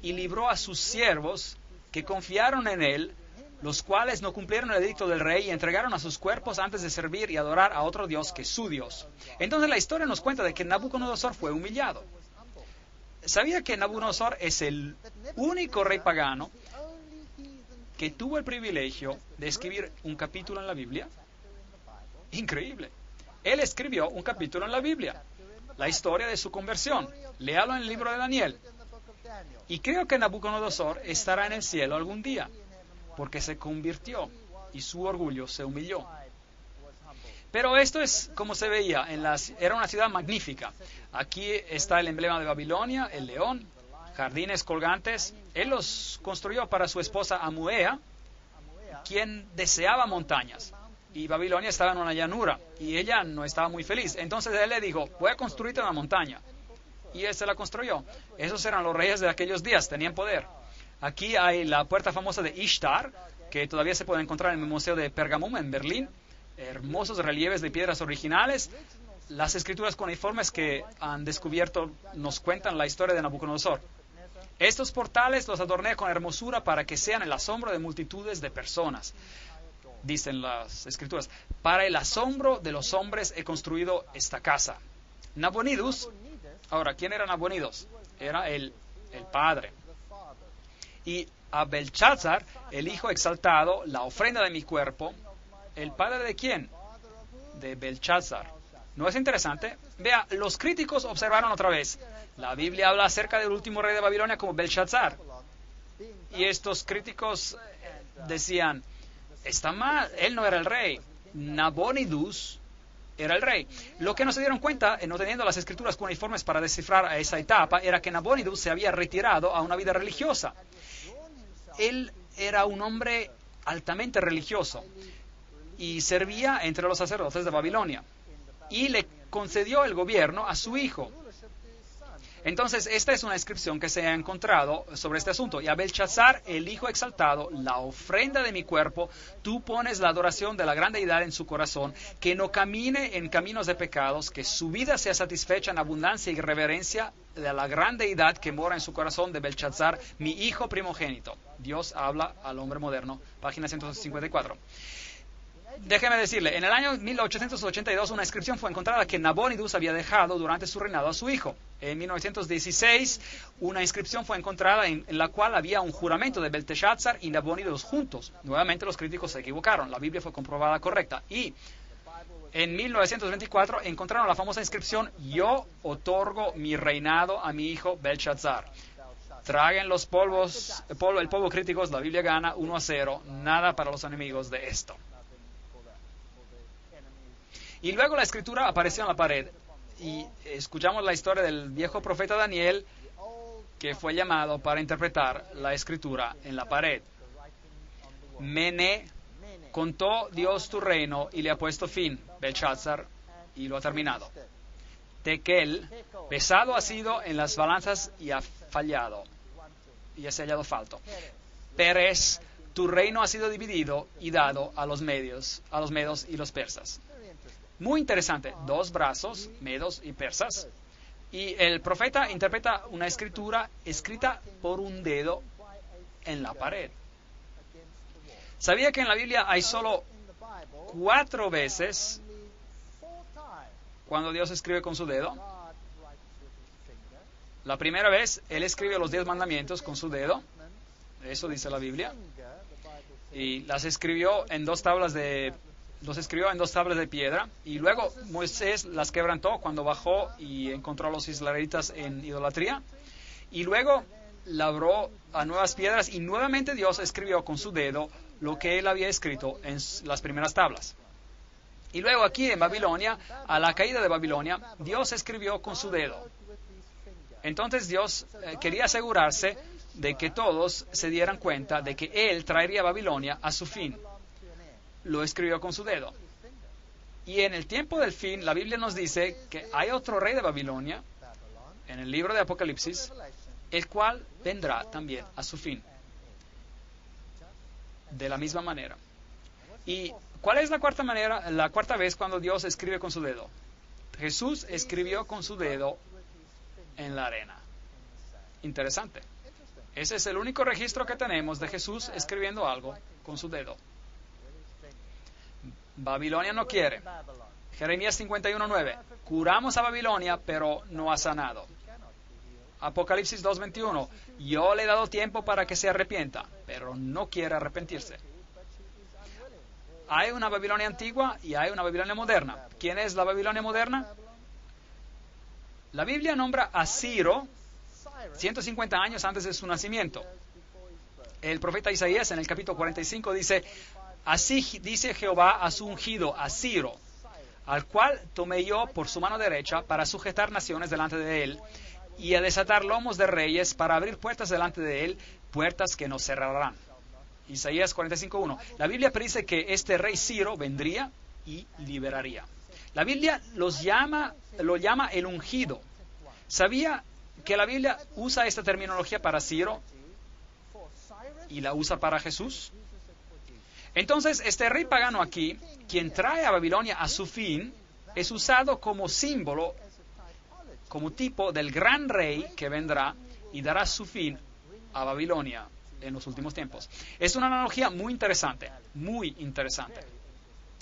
y libró a sus siervos que confiaron en él, los cuales no cumplieron el edicto del rey y entregaron a sus cuerpos antes de servir y adorar a otro Dios que su Dios. Entonces la historia nos cuenta de que Nabucodonosor fue humillado. ¿Sabía que Nabucodonosor es el único rey pagano que tuvo el privilegio de escribir un capítulo en la Biblia? Increíble. Él escribió un capítulo en la Biblia, la historia de su conversión. Léalo en el libro de Daniel. Y creo que Nabucodonosor estará en el cielo algún día, porque se convirtió y su orgullo se humilló. Pero esto es como se veía, era una ciudad magnífica. Aquí está el emblema de Babilonia, el león, jardines colgantes. Él los construyó para su esposa Amuea, quien deseaba montañas. Y Babilonia estaba en una llanura, y ella no estaba muy feliz. Entonces él le dijo, voy a construirte una montaña. Y él se la construyó. Esos eran los reyes de aquellos días, tenían poder. Aquí hay la puerta famosa de Ishtar, que todavía se puede encontrar en el Museo de Pergamum en Berlín. Hermosos relieves de piedras originales. Las escrituras cuneiformes que han descubierto nos cuentan la historia de Nabucodonosor. Estos portales los adorné con hermosura para que sean el asombro de multitudes de personas. Dicen las escrituras, para el asombro de los hombres he construido esta casa. Nabonidus, ahora, ¿quién era Nabonidus? Era el padre. Y a Belshazzar, el hijo exaltado, la ofrenda de mi cuerpo. ¿El padre de quién? De Belshazzar. ¿No es interesante? Vea, los críticos observaron otra vez. La Biblia habla acerca del último rey de Babilonia como Belshazzar. Y estos críticos decían, está mal, él no era el rey. Nabonidus era el rey. Lo que no se dieron cuenta, no teniendo las escrituras cuneiformes para descifrar a esa etapa, era que Nabonidus se había retirado a una vida religiosa. Él era un hombre altamente religioso y servía entre los sacerdotes de Babilonia. Y le concedió el gobierno a su hijo. Entonces, esta es una inscripción que se ha encontrado sobre este asunto. Y a Belshazzar, el hijo exaltado, la ofrenda de mi cuerpo, tú pones la adoración de la gran deidad en su corazón, que no camine en caminos de pecados, que su vida sea satisfecha en abundancia y reverencia de la gran deidad que mora en su corazón de Belshazzar, mi hijo primogénito. Dios habla al hombre moderno, página 154. Déjeme decirle, en el año 1882 una inscripción fue encontrada que Nabonidus había dejado durante su reinado a su hijo. En 1916 una inscripción fue encontrada en la cual había un juramento de Belteshazzar y Nabonidus juntos. Nuevamente los críticos se equivocaron, la Biblia fue comprobada correcta. Y en 1924 encontraron la famosa inscripción, yo otorgo mi reinado a mi hijo Belshazzar. Traguen los el polvo críticos, la Biblia gana 1-0, nada para los enemigos de esto. Y luego la escritura apareció en la pared y escuchamos la historia del viejo profeta Daniel que fue llamado para interpretar la escritura en la pared. Mene, contó Dios tu reino y le ha puesto fin, Belshazzar, y lo ha terminado. Tekel, pesado ha sido en las balanzas y ha fallado, y has hallado falto. Peres, tu reino ha sido dividido y dado a los medos y los persas. Muy interesante, dos brazos, medos y persas. Y el profeta interpreta una escritura escrita por un dedo en la pared. ¿Sabía que en la Biblia hay solo 4 veces cuando Dios escribe con su dedo? La primera vez, Él escribe los 10 mandamientos con su dedo. Eso dice la Biblia. Y los escribió en 2 tablas de piedra, y luego Moisés las quebrantó cuando bajó y encontró a los israelitas en idolatría, y luego labró a nuevas piedras, y nuevamente Dios escribió con su dedo lo que él había escrito en las primeras tablas. Y luego aquí en Babilonia, a la caída de Babilonia, Dios escribió con su dedo. Entonces Dios quería asegurarse de que todos se dieran cuenta de que Él traería a Babilonia a su fin. Lo escribió con su dedo. Y en el tiempo del fin, la Biblia nos dice que hay otro rey de Babilonia, en el libro de Apocalipsis, el cual vendrá también a su fin. De la misma manera. ¿Y cuál es la cuarta vez cuando Dios escribe con su dedo? Jesús escribió con su dedo en la arena. Interesante. Ese es el único registro que tenemos de Jesús escribiendo algo con su dedo. Babilonia no quiere. Jeremías 51:9. Curamos a Babilonia, pero no ha sanado. Apocalipsis 2:21. Yo le he dado tiempo para que se arrepienta, pero no quiere arrepentirse. Hay una Babilonia antigua y hay una Babilonia moderna. ¿Quién es la Babilonia moderna? La Biblia nombra a Ciro 150 años antes de su nacimiento. El profeta Isaías en el capítulo 45 dice: así dice Jehová a su ungido, a Ciro, al cual tomé yo por su mano derecha para sujetar naciones delante de él y a desatar lomos de reyes, para abrir puertas delante de él, puertas que no cerrarán. Isaías 45:1. La Biblia predice que este rey Ciro vendría y liberaría. La Biblia lo llama el ungido. ¿Sabía que la Biblia usa esta terminología para Ciro y la usa para Jesús? Entonces, este rey pagano aquí, quien trae a Babilonia a su fin, es usado como símbolo, como tipo del gran rey que vendrá y dará su fin a Babilonia en los últimos tiempos. Es una analogía muy interesante, muy interesante.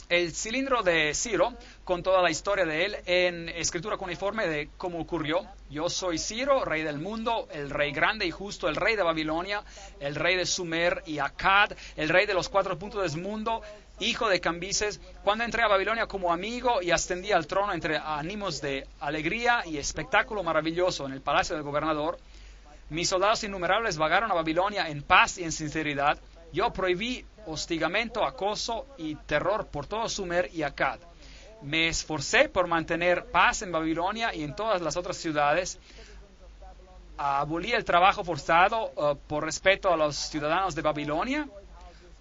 El cilindro de Ciro, con toda la historia de él, en escritura cuneiforme de cómo ocurrió. Yo soy Ciro, rey del mundo, el rey grande y justo, el rey de Babilonia, el rey de Sumer y Akkad, el rey de los 4 puntos del mundo, hijo de Cambises. Cuando entré a Babilonia como amigo y ascendí al trono entre ánimos de alegría y espectáculo maravilloso en el palacio del gobernador, mis soldados innumerables vagaron a Babilonia en paz y en sinceridad. Yo prohibí hostigamiento, acoso y terror por todo Sumer y Akkad. Me esforcé por mantener paz en Babilonia y en todas las otras ciudades. Abolí el trabajo forzado por respeto a los ciudadanos de Babilonia,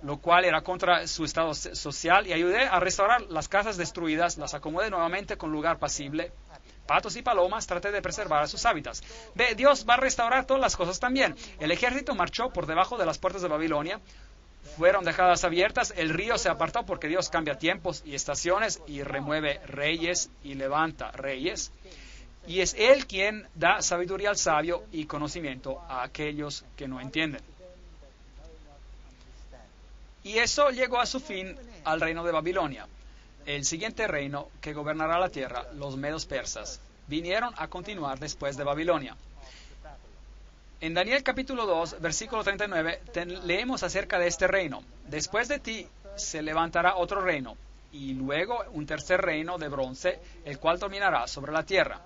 lo cual era contra su estado social, y ayudé a restaurar las casas destruidas, las acomodé nuevamente con lugar pasible. Patos y palomas, traté de preservar sus hábitats. Dios va a restaurar todas las cosas también. El ejército marchó por debajo de las puertas de Babilonia, fueron dejadas abiertas, el río se apartó porque Dios cambia tiempos y estaciones y remueve reyes y levanta reyes. Y es Él quien da sabiduría al sabio y conocimiento a aquellos que no entienden. Y eso llegó a su fin al reino de Babilonia. El siguiente reino que gobernará la tierra, los medos persas, vinieron a continuar después de Babilonia. En Daniel capítulo 2, versículo 39, leemos acerca de este reino. Después de ti se levantará otro reino, y luego un tercer reino de bronce, el cual dominará sobre la tierra.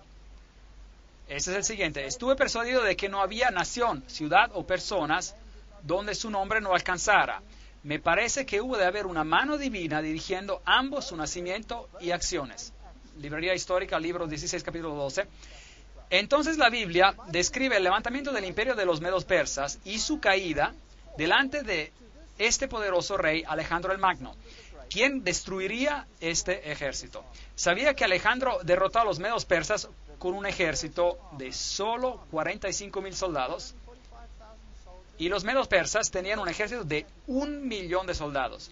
Ese es el siguiente. Estuve persuadido de que no había nación, ciudad o personas donde su nombre no alcanzara. Me parece que hubo de haber una mano divina dirigiendo ambos su nacimiento y acciones. Librería Histórica, libro 16, capítulo 12. Entonces la Biblia describe el levantamiento del imperio de los medos persas y su caída delante de este poderoso rey Alejandro el Magno, quien destruiría este ejército. Sabía que Alejandro derrotó a los medos persas con un ejército de solo 45,000 soldados, y los medos persas tenían un ejército de 1,000,000 de soldados.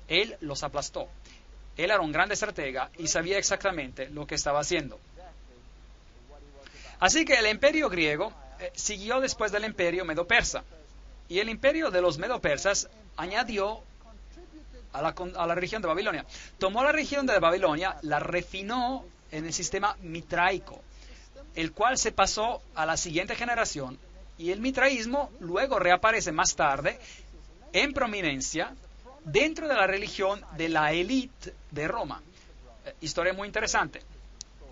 Él los aplastó. Él era un gran estratega y sabía exactamente lo que estaba haciendo. Así que el imperio griego siguió después del imperio medo-persa. Y el imperio de los medo-persas añadió a la región de Babilonia. Tomó la región de Babilonia, la refinó en el sistema mitraico, el cual se pasó a la siguiente generación. Y el mitraísmo luego reaparece más tarde en prominencia dentro de la religión de la élite de Roma. Historia muy interesante.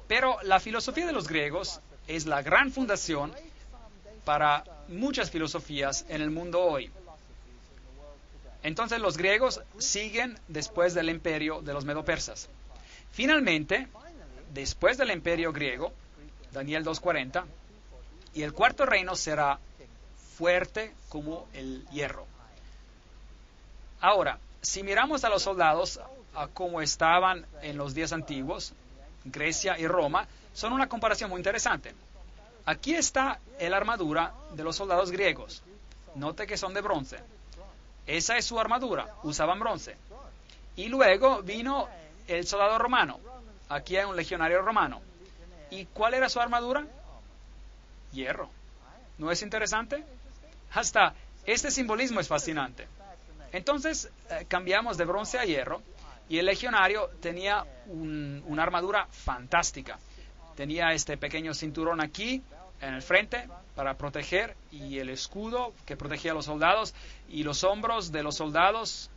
Pero la filosofía de los griegos es la gran fundación para muchas filosofías en el mundo hoy. Entonces los griegos siguen después del imperio de los medo-persas. Finalmente, después del imperio griego, Daniel 2:40, y el cuarto reino será fuerte como el hierro. Ahora, si miramos a los soldados a cómo estaban en los días antiguos, Grecia y Roma, son una comparación muy interesante. Aquí está la armadura de los soldados griegos. Note que son de bronce. Esa es su armadura, usaban bronce. Y luego vino el soldado romano. Aquí hay un legionario romano. ¿Y cuál era su armadura? Hierro. ¿No es interesante? Hasta este simbolismo es fascinante. Entonces cambiamos de bronce a hierro y el legionario tenía una armadura fantástica. Tenía este pequeño cinturón aquí en el frente para proteger, y el escudo que protegía a los soldados y los hombros de los soldados.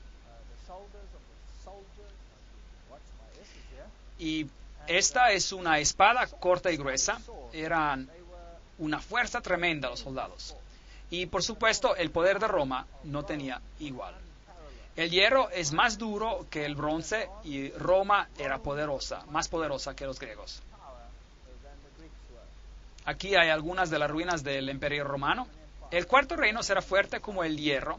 Y esta es una espada corta y gruesa. Eran una fuerza tremenda los soldados. Y por supuesto el poder de Roma no tenía igual. El hierro es más duro que el bronce y Roma era poderosa, más poderosa que los griegos. Aquí hay algunas de las ruinas del Imperio Romano. El cuarto reino será fuerte como el hierro,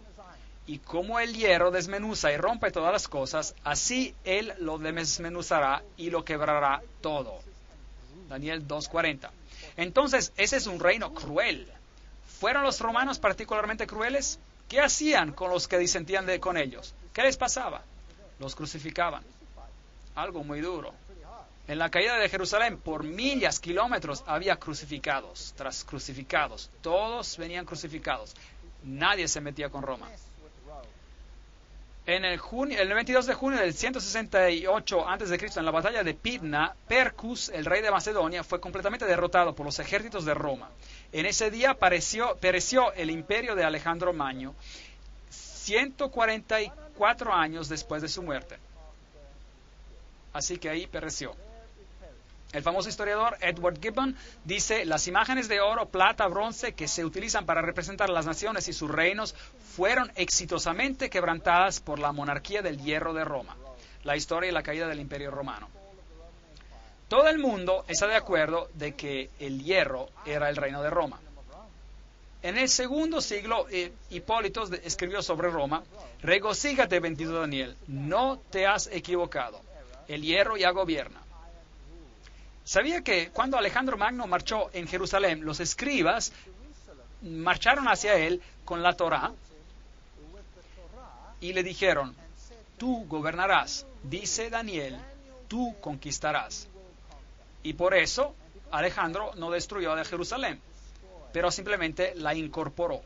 y como el hierro desmenuza y rompe todas las cosas, así él lo desmenuzará y lo quebrará todo. Daniel 2:40. Entonces, ese es un reino cruel. ¿Fueron los romanos particularmente crueles? ¿Qué hacían con los que disentían con ellos? ¿Qué les pasaba? Los crucificaban. Algo muy duro. En la caída de Jerusalén, por millas, kilómetros, había crucificados tras crucificados. Todos venían crucificados. Nadie se metía con Roma. El 22 de junio del 168 a.C., en la batalla de Pydna, Percus, el rey de Macedonia, fue completamente derrotado por los ejércitos de Roma. En ese día pereció el imperio de Alejandro Magno, 144 años después de su muerte. Así que ahí pereció. El famoso historiador Edward Gibbon dice: las imágenes de oro, plata, bronce que se utilizan para representar las naciones y sus reinos fueron exitosamente quebrantadas por la monarquía del hierro de Roma. La historia y la caída del Imperio Romano. Todo el mundo está de acuerdo de que el hierro era el reino de Roma. En el segundo siglo, Hipólito escribió sobre Roma: regocíjate, bendito Daniel, no te has equivocado. El hierro ya gobierna. ¿Sabía que cuando Alejandro Magno marchó en Jerusalén, los escribas marcharon hacia él con la Torá y le dijeron: tú gobernarás, dice Daniel, tú conquistarás? Y por eso Alejandro no destruyó a Jerusalén, pero simplemente la incorporó.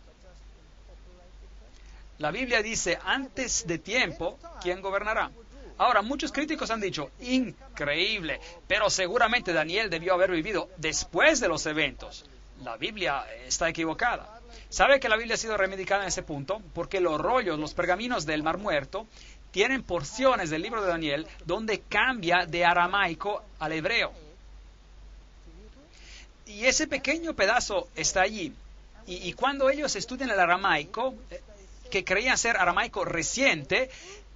La Biblia dice: antes de tiempo, ¿quién gobernará? Ahora, muchos críticos han dicho: increíble, pero seguramente Daniel debió haber vivido después de los eventos. La Biblia está equivocada. ¿Sabe que la Biblia ha sido reivindicada en ese punto? Porque los rollos, los pergaminos del Mar Muerto, tienen porciones del libro de Daniel donde cambia de aramaico al hebreo. Y ese pequeño pedazo está allí. Y cuando ellos estudian el aramaico, que creían ser aramaico reciente,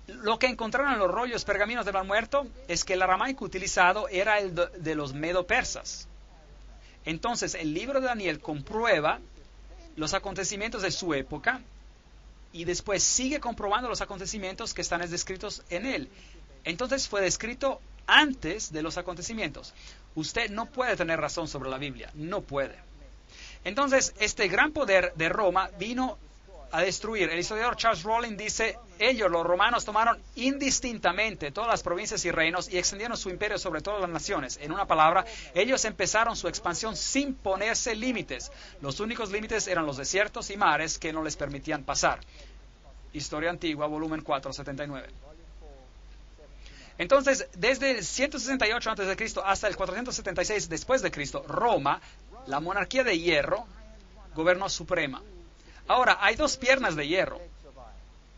lo que encontraron en los rollos pergaminos del Mar Muerto es que el aramaico utilizado era el de los medo-persas. Entonces, el libro de Daniel comprueba los acontecimientos de su época y después sigue comprobando los acontecimientos que están descritos en él. Entonces, fue descrito antes de los acontecimientos. Usted no puede tener razón sobre la Biblia, no puede. Entonces, este gran poder de Roma vino a destruir. El historiador Charles Rowling dice: ellos, los romanos, tomaron indistintamente todas las provincias y reinos y extendieron su imperio sobre todas las naciones. En una palabra, ellos empezaron su expansión sin ponerse límites. Los únicos límites eran los desiertos y mares que no les permitían pasar. Historia Antigua, volumen 4, 79. Entonces, desde el 168 a.C. hasta el 476 después de Cristo, Roma, la monarquía de hierro, gobernó suprema. Ahora, hay dos piernas de hierro.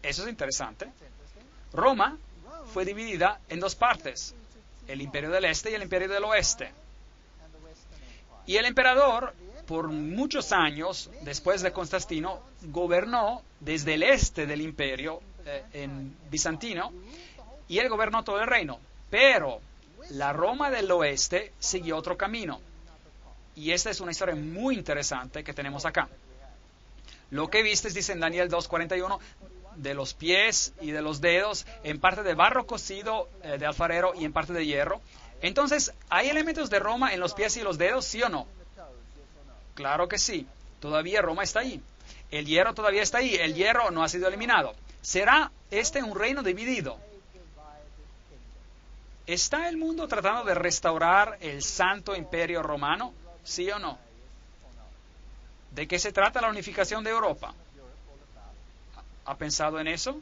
Eso es interesante. Roma fue dividida en dos partes: el imperio del este y el imperio del oeste. Y el emperador, por muchos años, después de Constantino, gobernó desde el este del imperio en bizantino, y él gobernó todo el reino. Pero la Roma del oeste siguió otro camino. Y esta es una historia muy interesante que tenemos acá. Lo que vistes, dice en Daniel 2:41, de los pies y de los dedos, en parte de barro cocido de alfarero y en parte de hierro. Entonces, ¿hay elementos de Roma en los pies y los dedos, sí o no? Claro que sí. Todavía Roma está ahí. El hierro todavía está ahí. El hierro no ha sido eliminado. ¿Será este un reino dividido? ¿Está el mundo tratando de restaurar el Santo Imperio Romano? ¿Sí o no? ¿De qué se trata la unificación de Europa? ¿Ha pensado en eso?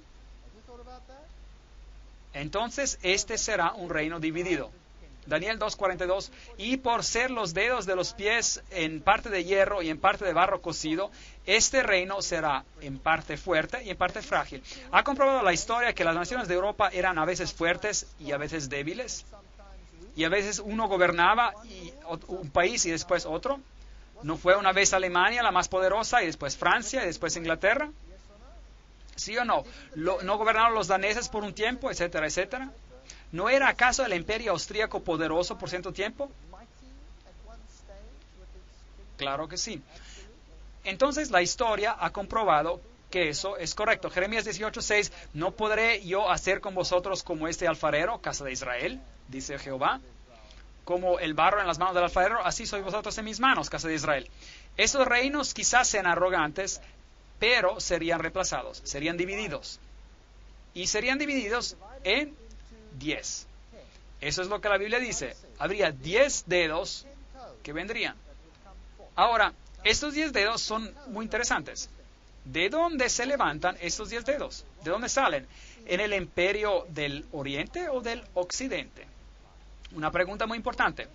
Entonces, este será un reino dividido. Daniel 2:42, y por ser los dedos de los pies en parte de hierro y en parte de barro cocido, este reino será en parte fuerte y en parte frágil. ¿Ha comprobado la historia que las naciones de Europa eran a veces fuertes y a veces débiles? Y a veces uno gobernaba un país y después otro. ¿No fue una vez Alemania la más poderosa y después Francia y después Inglaterra? ¿Sí o no? ¿No gobernaron los daneses por un tiempo, etcétera, etcétera? ¿No era acaso el imperio austríaco poderoso por cierto tiempo? Claro que sí. Entonces la historia ha comprobado que eso es correcto. Jeremías 18:6, ¿no podré yo hacer con vosotros como este alfarero, casa de Israel? Dice Jehová. Como el barro en las manos del alfarero, así sois vosotros en mis manos, casa de Israel. Esos reinos quizás sean arrogantes, pero serían reemplazados, serían divididos. y serían divididos en 10. Eso es lo que la Biblia dice. Habría 10 dedos que vendrían. Ahora, estos 10 dedos son muy interesantes. ¿De dónde se levantan estos 10 dedos? ¿De dónde salen? ¿En el imperio del Oriente o del Occidente? Una pregunta muy importante.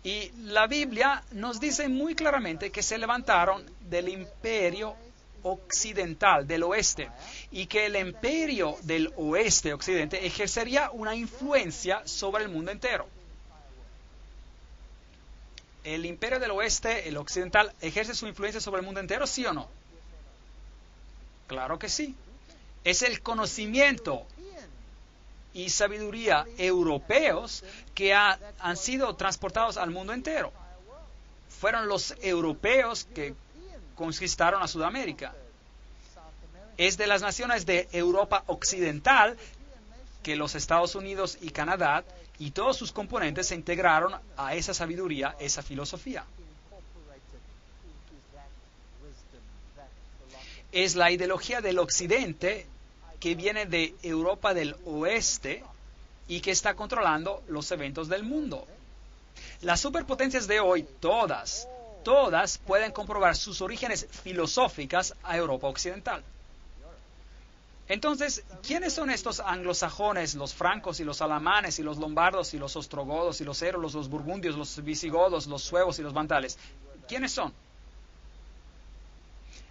Y la Biblia nos dice muy claramente que se levantaron del imperio occidental, del oeste, y que el imperio del oeste, occidente, ejercería una influencia sobre el mundo entero. ¿El imperio del oeste, el occidental, ejerce su influencia sobre el mundo entero, sí o no? Claro que sí. Es el conocimiento y sabiduría europeos que han sido transportados al mundo entero. Fueron los europeos que conquistaron a Sudamérica. Es de las naciones de Europa occidental que los Estados Unidos y Canadá y todos sus componentes se integraron a esa sabiduría, esa filosofía. Es la ideología del occidente que viene de Europa del oeste y que está controlando los eventos del mundo. Las superpotencias de hoy, todas pueden comprobar sus orígenes filosóficas a Europa occidental. Entonces, ¿quiénes son estos anglosajones, los francos y los alamanes y los lombardos y los ostrogodos y los érulos, los burgundios, los visigodos, los suevos y los vandales? ¿Quiénes son?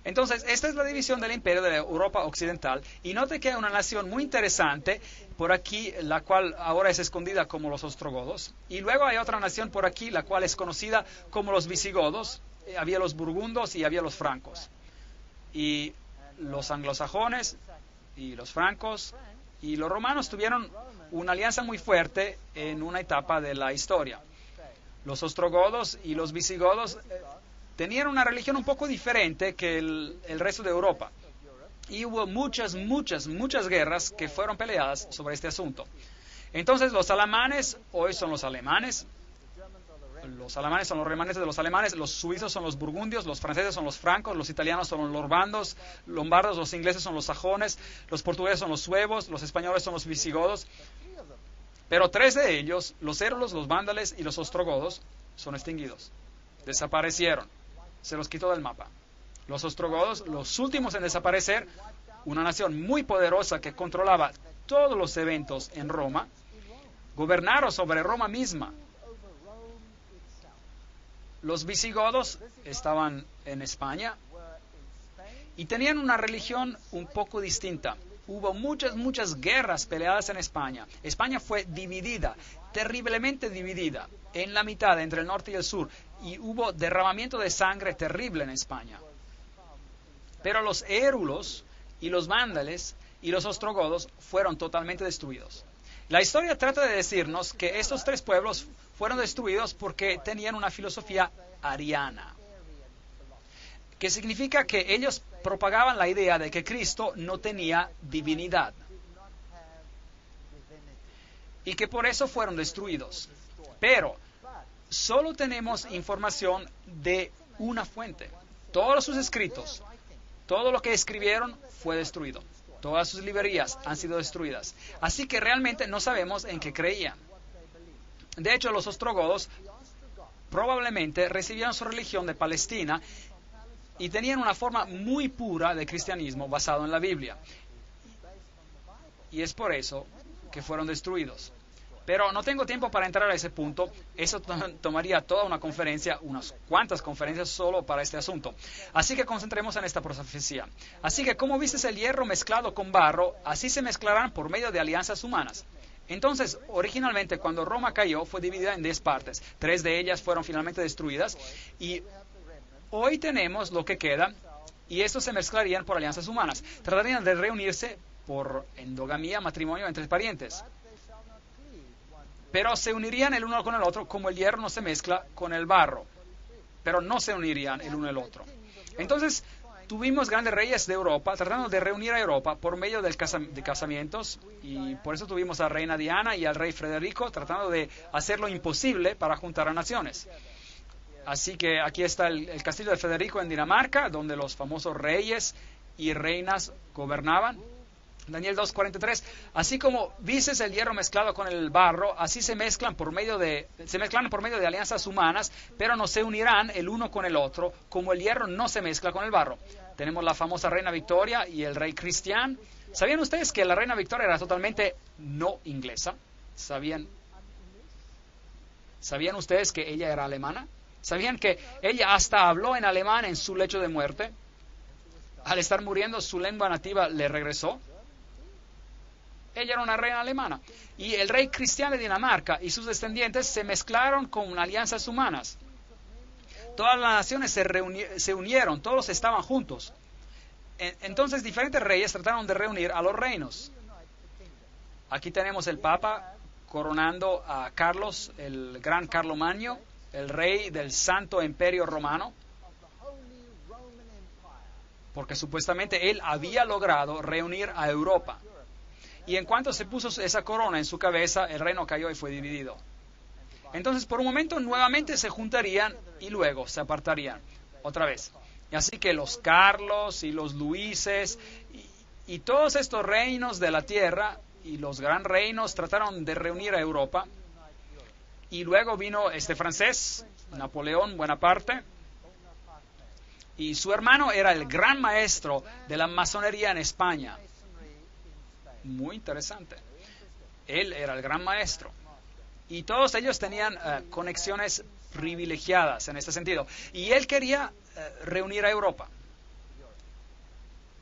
Entonces, esta es la división del imperio de la Europa occidental. Y note que hay una nación muy interesante por aquí, la cual ahora es escondida como los ostrogodos. Y luego hay otra nación por aquí, la cual es conocida como los visigodos. Había los burgundos y había los francos. Y los anglosajones y los francos y los romanos tuvieron una alianza muy fuerte en una etapa de la historia. Los ostrogodos y los visigodos tenían una religión un poco diferente que el resto de Europa. Y hubo muchas guerras que fueron peleadas sobre este asunto. Entonces los alamanes hoy son los alemanes son los remanentes de los alemanes, los suizos son los burgundios, los franceses son los francos, los italianos son los lombardos, los ingleses son los sajones, los portugueses son los suevos, los españoles son los visigodos. Pero 3 de ellos, los érulos, los vándales y los ostrogodos, son extinguidos. Desaparecieron. Se los quitó del mapa. Los ostrogodos, los últimos en desaparecer, una nación muy poderosa que controlaba todos los eventos en Roma, gobernaron sobre Roma misma. Los visigodos estaban en España y tenían una religión un poco distinta. Hubo muchas guerras peleadas en España. España fue dividida, terriblemente dividida, en la mitad entre el norte y el sur. Y hubo derramamiento de sangre terrible en España. Pero los érulos y los vándales y los ostrogodos fueron totalmente destruidos. La historia trata de decirnos que estos 3 pueblos fueron destruidos porque tenían una filosofía ariana, que significa que ellos propagaban la idea de que Cristo no tenía divinidad y que por eso fueron destruidos. Pero solo tenemos información de una fuente. Todos sus escritos, todo lo que escribieron fue destruido. Todas sus librerías han sido destruidas. Así que realmente no sabemos en qué creían. De hecho, los ostrogodos probablemente recibieron su religión de Palestina y tenían una forma muy pura de cristianismo basado en la Biblia. Y es por eso que fueron destruidos. Pero no tengo tiempo para entrar a ese punto. Eso tomaría toda una conferencia, unas cuantas conferencias solo para este asunto. Así que concentremos en esta profecía. Así que como viste el hierro mezclado con barro, así se mezclarán por medio de alianzas humanas. Entonces, originalmente, cuando Roma cayó, fue dividida en 10 partes. 3 de ellas fueron finalmente destruidas. Y hoy tenemos lo que queda, y estos se mezclarían por alianzas humanas. Tratarían de reunirse por endogamía, matrimonio entre parientes. Pero se unirían el uno con el otro, como el hierro no se mezcla con el barro. Pero no se unirían el uno el otro. Entonces, tuvimos grandes reyes de Europa tratando de reunir a Europa por medio de casamientos, y por eso tuvimos a la reina Diana y al rey Federico tratando de hacer lo imposible para juntar a naciones. Así que aquí está el castillo de Federico en Dinamarca, donde los famosos reyes y reinas gobernaban. Daniel 2:43, así como vistes el hierro mezclado con el barro, así se mezclan por medio de alianzas humanas, pero no se unirán el uno con el otro, como el hierro no se mezcla con el barro. Tenemos la famosa reina Victoria y el rey Cristián. ¿Sabían ustedes que la reina Victoria era totalmente no inglesa? ¿Sabían ustedes que ella era alemana? ¿Sabían que ella hasta habló en alemán en su lecho de muerte? Al estar muriendo, su lengua nativa le regresó. Ella era una reina alemana. Y el rey Cristián de Dinamarca y sus descendientes se mezclaron con alianzas humanas. Todas las naciones se unieron, todos estaban juntos. Entonces diferentes reyes trataron de reunir a los reinos. Aquí tenemos el Papa coronando a Carlos, el gran Carlomagno, el rey del Santo Imperio Romano, porque supuestamente él había logrado reunir a Europa. Y en cuanto se puso esa corona en su cabeza, el reino cayó y fue dividido. Entonces, por un momento, nuevamente se juntarían y luego se apartarían otra vez. Y así que los Carlos y los Luises y todos estos reinos de la tierra y los gran reinos trataron de reunir a Europa. Y luego vino este francés, Napoleón Bonaparte, y su hermano era el gran maestro de la masonería en España. Muy interesante. Él era el gran maestro. Y todos ellos tenían conexiones privilegiadas en este sentido. Y él quería reunir a Europa.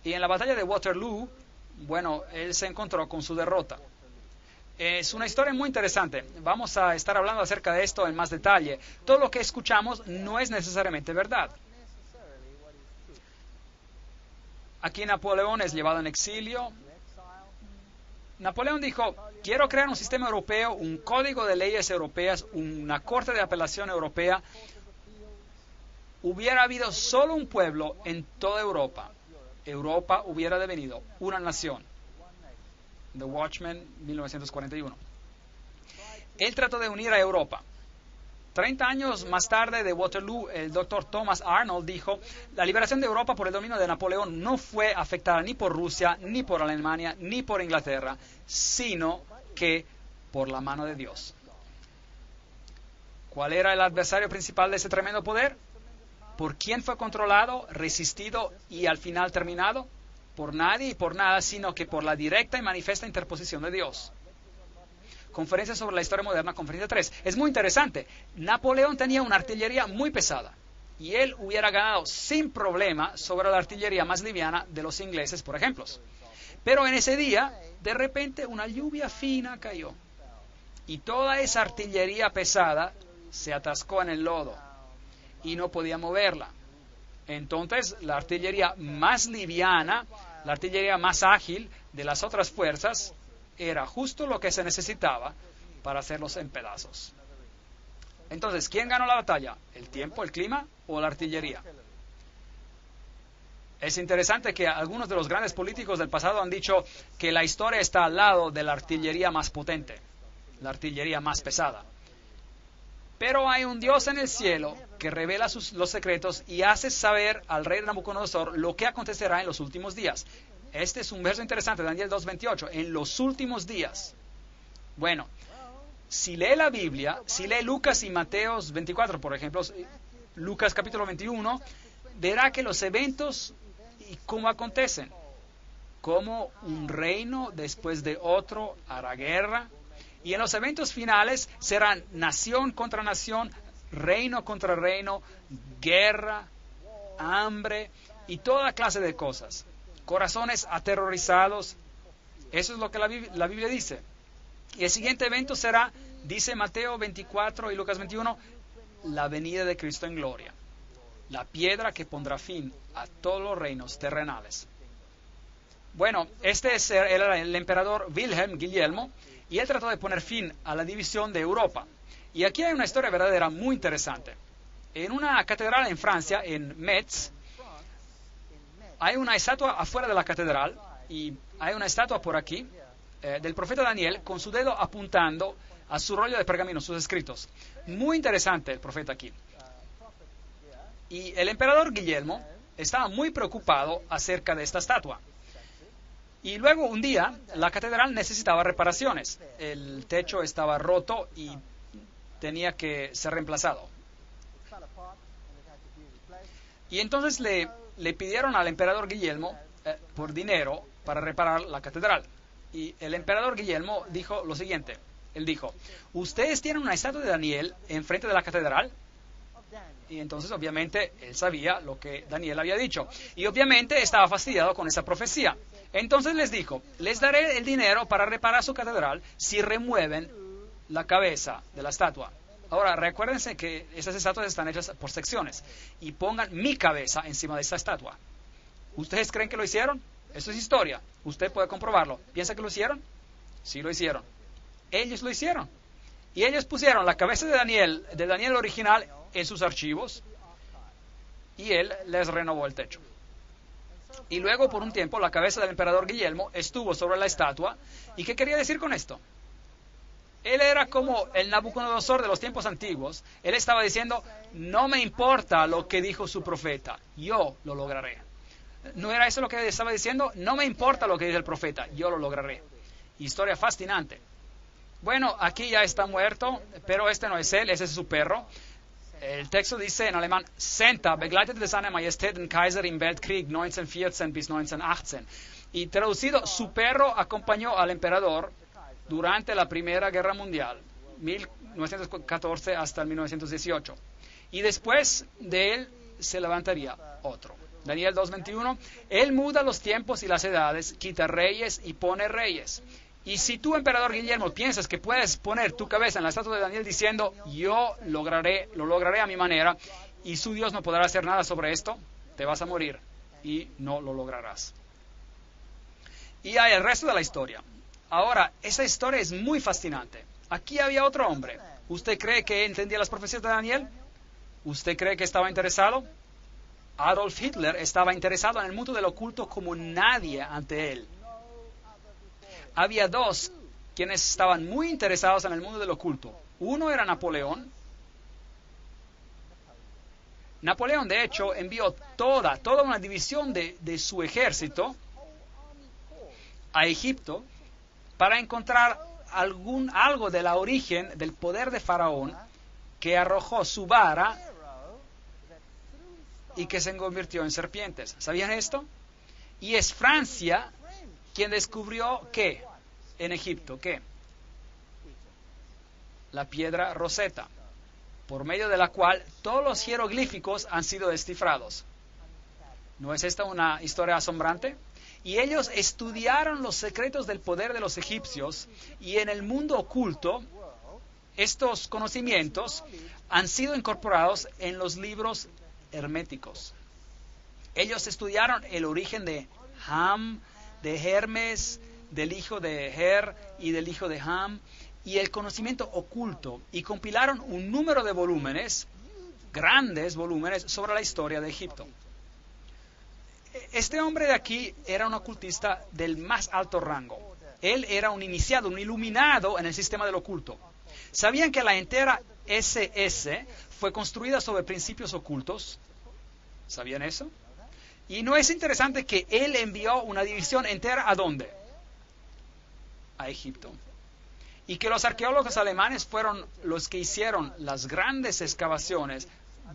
Y en la batalla de Waterloo, bueno, él se encontró con su derrota. Es una historia muy interesante. Vamos a estar hablando acerca de esto en más detalle. Todo lo que escuchamos no es necesariamente verdad. Aquí Napoleón es llevado en exilio. Napoleón dijo, quiero crear un sistema europeo, un código de leyes europeas, una corte de apelación europea. Hubiera habido solo un pueblo en toda Europa. Europa hubiera devenido una nación. The Watchmen, 1941. Él trató de unir a Europa. 30 años más tarde de Waterloo, el doctor Thomas Arnold dijo, la liberación de Europa por el dominio de Napoleón no fue afectada ni por Rusia, ni por Alemania, ni por Inglaterra, sino que por la mano de Dios. ¿Cuál era el adversario principal de ese tremendo poder? ¿Por quién fue controlado, resistido y al final terminado? Por nadie y por nada, sino que por la directa y manifiesta interposición de Dios. Conferencia sobre la historia moderna, conferencia 3. Es muy interesante. Napoleón tenía una artillería muy pesada y él hubiera ganado sin problema sobre la artillería más liviana de los ingleses, por ejemplo. Pero en ese día, de repente, una lluvia fina cayó y toda esa artillería pesada se atascó en el lodo y no podía moverla. Entonces, la artillería más liviana, la artillería más ágil de las otras fuerzas, era justo lo que se necesitaba para hacerlos en pedazos. Entonces, ¿quién ganó la batalla? ¿El tiempo, el clima o la artillería? Es interesante que algunos de los grandes políticos del pasado han dicho que la historia está al lado de la artillería más potente, la artillería más pesada. Pero hay un Dios en el cielo que revela los secretos y hace saber al rey Nabucodonosor lo que acontecerá en los últimos días. Este es un verso interesante, Daniel 2:28, en los últimos días. Bueno, si lee la Biblia, si lee Lucas y Mateos 24, por ejemplo, Lucas capítulo 21, verá que los eventos y cómo acontecen, como un reino después de otro hará guerra, y en los eventos finales serán nación contra nación, reino contra reino, guerra, hambre y toda clase de cosas. Corazones aterrorizados. Eso es lo que la Biblia dice. Y el siguiente evento será, dice Mateo 24 y Lucas 21, la venida de Cristo en gloria. La piedra que pondrá fin a todos los reinos terrenales. Bueno, este era el emperador Guillermo, y él trató de poner fin a la división de Europa. Y aquí hay una historia verdadera muy interesante. En una catedral en Francia, en Metz, hay una estatua afuera de la catedral, y hay una estatua por aquí, del profeta Daniel, con su dedo apuntando a su rollo de pergamino, sus escritos. Muy interesante el profeta aquí. Y el emperador Guillermo estaba muy preocupado acerca de esta estatua. Y luego un día la catedral necesitaba reparaciones. El techo estaba roto y tenía que ser reemplazado. Y entonces le pidieron al emperador Guillermo por dinero para reparar la catedral. Y el emperador Guillermo dijo lo siguiente. Él dijo, ustedes tienen una estatua de Daniel enfrente de la catedral. Y entonces obviamente él sabía lo que Daniel había dicho. Y obviamente estaba fastidiado con esa profecía. Entonces les dijo, les daré el dinero para reparar su catedral si remueven la cabeza de la estatua. Ahora, recuérdense que esas estatuas están hechas por secciones. Y pongan mi cabeza encima de esta estatua. ¿Ustedes creen que lo hicieron? Eso es historia. Usted puede comprobarlo. ¿Piensa que lo hicieron? Sí lo hicieron. Ellos lo hicieron. Y ellos pusieron la cabeza de Daniel original, en sus archivos, y él les renovó el techo. Y luego, por un tiempo, la cabeza del emperador Guillermo estuvo sobre la estatua. ¿Y qué quería decir con esto? Él era como el Nabucodonosor de los tiempos antiguos. Él estaba diciendo, no me importa lo que dijo su profeta, yo lo lograré. ¿No era eso lo que estaba diciendo? No me importa lo que dice el profeta, yo lo lograré. Historia fascinante. Bueno, aquí ya está muerto, pero este no es él, ese es su perro. El texto dice en alemán, Senta begleitete seine Majestät den Kaiser im Weltkrieg 1914 bis 1918. Y traducido, su perro acompañó al emperador durante la Primera Guerra Mundial, 1914 hasta el 1918. Y después de él se levantaría otro. Daniel 2:21, él muda los tiempos y las edades, quita reyes y pone reyes. Y si tú, emperador Guillermo, piensas que puedes poner tu cabeza en la estatua de Daniel diciendo, yo lo lograré a mi manera, y su Dios no podrá hacer nada sobre esto, te vas a morir y no lo lograrás. Y hay el resto de la historia. Ahora, esa historia es muy fascinante. Aquí había otro hombre. ¿Usted cree que entendía las profecías de Daniel? ¿Usted cree que estaba interesado? Adolf Hitler estaba interesado en el mundo del oculto como nadie ante él. Había dos quienes estaban muy interesados en el mundo del oculto. Uno era Napoleón. Napoleón, de hecho, envió toda una división de su ejército a Egipto para encontrar algo de la origen del poder de Faraón que arrojó su vara y que se convirtió en serpientes. ¿Sabían esto? Y es Francia quien descubrió ¿qué? En Egipto, ¿qué? La piedra Rosetta, por medio de la cual todos los jeroglíficos han sido descifrados. ¿No es esta una historia asombrante? Y ellos estudiaron los secretos del poder de los egipcios, y en el mundo oculto, estos conocimientos han sido incorporados en los libros herméticos. Ellos estudiaron el origen de Ham, de Hermes, del hijo de Her y del hijo de Ham, y el conocimiento oculto, y compilaron un número de volúmenes, grandes volúmenes, sobre la historia de Egipto. Este hombre de aquí era un ocultista del más alto rango. Él era un iniciado, un iluminado en el sistema del oculto. ¿Sabían que la entera SS fue construida sobre principios ocultos? ¿Sabían eso? Y no es interesante que él envió una división entera ¿a dónde? A Egipto. Y que los arqueólogos alemanes fueron los que hicieron las grandes excavaciones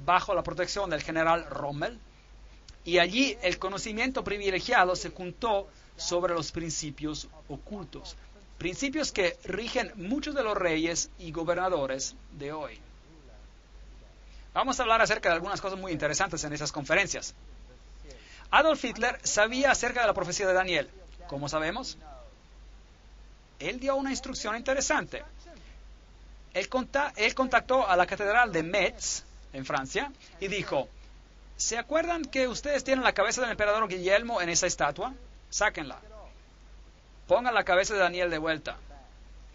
bajo la protección del general Rommel. Y allí el conocimiento privilegiado se juntó sobre los principios ocultos. Principios que rigen muchos de los reyes y gobernadores de hoy. Vamos a hablar acerca de algunas cosas muy interesantes en esas conferencias. Adolf Hitler sabía acerca de la profecía de Daniel. ¿Cómo sabemos? Él dio una instrucción interesante. Él contactó a la catedral de Metz, en Francia, y dijo, ¿se acuerdan que ustedes tienen la cabeza del emperador Guillermo en esa estatua? Sáquenla. Pongan la cabeza de Daniel de vuelta.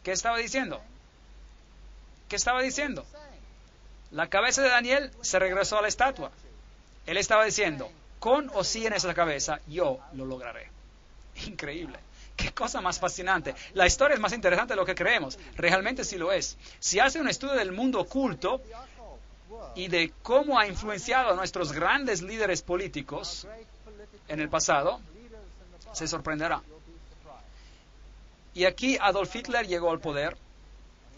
¿Qué estaba diciendo? ¿Qué estaba diciendo? La cabeza de Daniel se regresó a la estatua. Él estaba diciendo, con o sin esa cabeza, yo lo lograré. Increíble. Qué cosa más fascinante. La historia es más interesante de lo que creemos. Realmente sí lo es. Si hace un estudio del mundo oculto y de cómo ha influenciado a nuestros grandes líderes políticos en el pasado, se sorprenderá. Y aquí Adolf Hitler llegó al poder.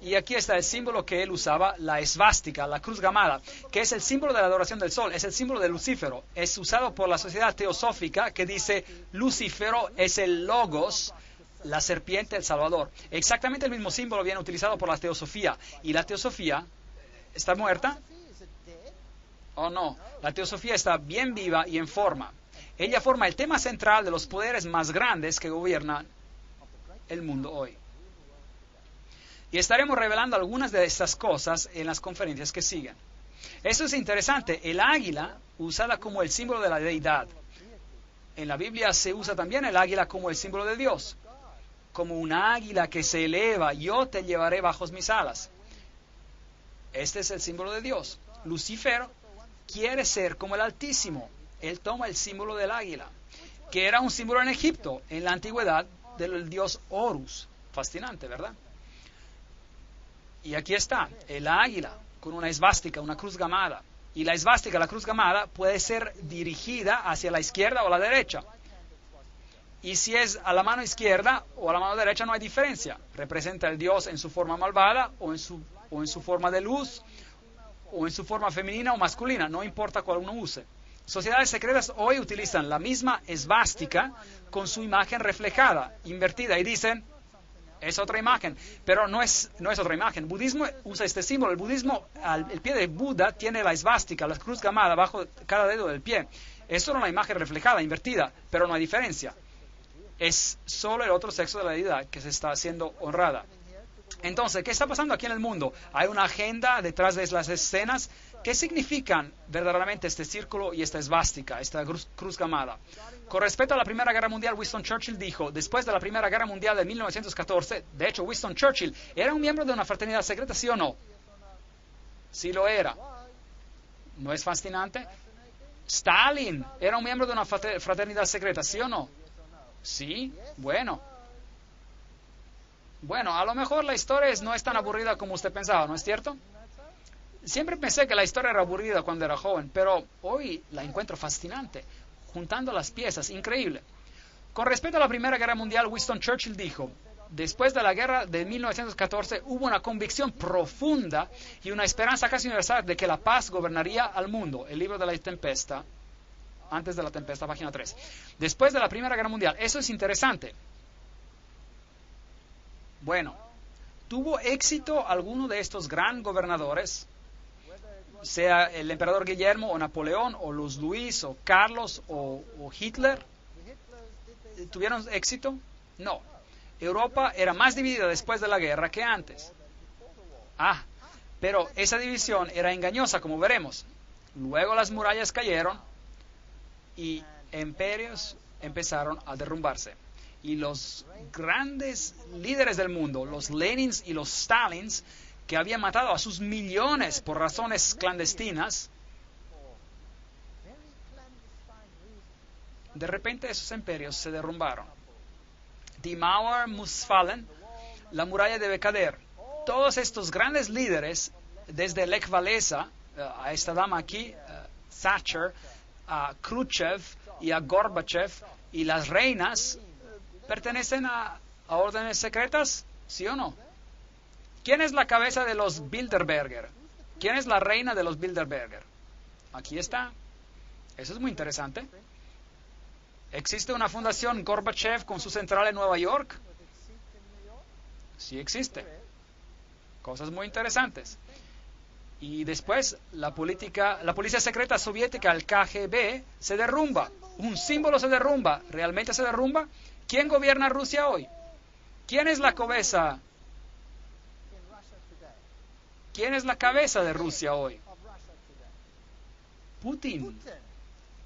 Y aquí está el símbolo que él usaba, la esvástica, la cruz gamada, que es el símbolo de la adoración del sol, es el símbolo de Lucífero. Es usado por la sociedad teosófica que dice Lucífero es el logos, la serpiente, el salvador. Exactamente el mismo símbolo viene utilizado por la teosofía. ¿Y la teosofía está muerta? ¿O no? La teosofía está bien viva y en forma. Ella forma el tema central de los poderes más grandes que gobiernan el mundo hoy. Y estaremos revelando algunas de estas cosas en las conferencias que siguen. Esto es interesante. El águila, usada como el símbolo de la deidad. En la Biblia se usa también el águila como el símbolo de Dios. Como una águila que se eleva, yo te llevaré bajo mis alas. Este es el símbolo de Dios. Lucifer quiere ser como el Altísimo. Él toma el símbolo del águila, que era un símbolo en Egipto, en la antigüedad, del dios Horus. Fascinante, ¿verdad? Y aquí está, el águila, con una esvástica, una cruz gamada. Y la esvástica, la cruz gamada, puede ser dirigida hacia la izquierda o la derecha. Y si es a la mano izquierda o a la mano derecha no hay diferencia. Representa al Dios en su forma malvada o en su forma de luz o en su forma femenina o masculina. No importa cuál uno use. Sociedades secretas hoy utilizan la misma esvástica con su imagen reflejada, invertida, y dicen, es otra imagen, pero no es otra imagen. El budismo usa este símbolo. El budismo, el pie de Buda tiene la esvástica, la cruz gamada, bajo cada dedo del pie. Es solo una imagen reflejada, invertida, pero no hay diferencia. Es solo el otro sexo de la deidad que se está siendo honrada. Entonces, ¿qué está pasando aquí en el mundo? Hay una agenda detrás de las escenas. ¿Qué significan verdaderamente este círculo y esta esvástica, esta cruz gamada? Con respecto a la Primera Guerra Mundial, Winston Churchill dijo, después de la Primera Guerra Mundial de 1914, de hecho, Winston Churchill era un miembro de una fraternidad secreta, ¿sí o no? Sí lo era. ¿No es fascinante? Stalin era un miembro de una fraternidad secreta, ¿sí o no? Sí, bueno. Bueno, a lo mejor la historia no es tan aburrida como usted pensaba, ¿no es cierto? Siempre pensé que la historia era aburrida cuando era joven, pero hoy la encuentro fascinante, juntando las piezas, increíble. Con respecto a la Primera Guerra Mundial, Winston Churchill dijo, después de la guerra de 1914 hubo una convicción profunda y una esperanza casi universal de que la paz gobernaría al mundo. El libro de la tempestad, antes de la tempestad, página 3. Después de la Primera Guerra Mundial, eso es interesante. Bueno, ¿tuvo éxito alguno de estos gran gobernadores? Sea el emperador Guillermo o Napoleón o los Luis o Carlos o Hitler, ¿tuvieron éxito? No. Europa era más dividida después de la guerra que antes. Pero esa división era engañosa, como veremos. Luego las murallas cayeron y imperios empezaron a derrumbarse. Y los grandes líderes del mundo, los Lenins y los Stalins, que habían matado a sus millones por razones clandestinas, de repente esos imperios se derrumbaron. Die Mauer muss fallen, la muralla debe caer. Todos estos grandes líderes, desde Lech Walesa, a esta dama aquí, Thatcher, a Khrushchev y a Gorbachev, y las reinas, ¿pertenecen a órdenes secretas? ¿Sí o no? ¿Quién es la cabeza de los Bilderberger? ¿Quién es la reina de los Bilderberger? Aquí está. Eso es muy interesante. ¿Existe una fundación Gorbachev con su central en Nueva York? Sí existe. Cosas muy interesantes. Y después la policía secreta soviética, el KGB, se derrumba. Un símbolo se derrumba. ¿Realmente se derrumba? ¿Quién gobierna Rusia hoy? ¿Quién es la cabeza? ¿Quién es la cabeza de Rusia hoy? Putin.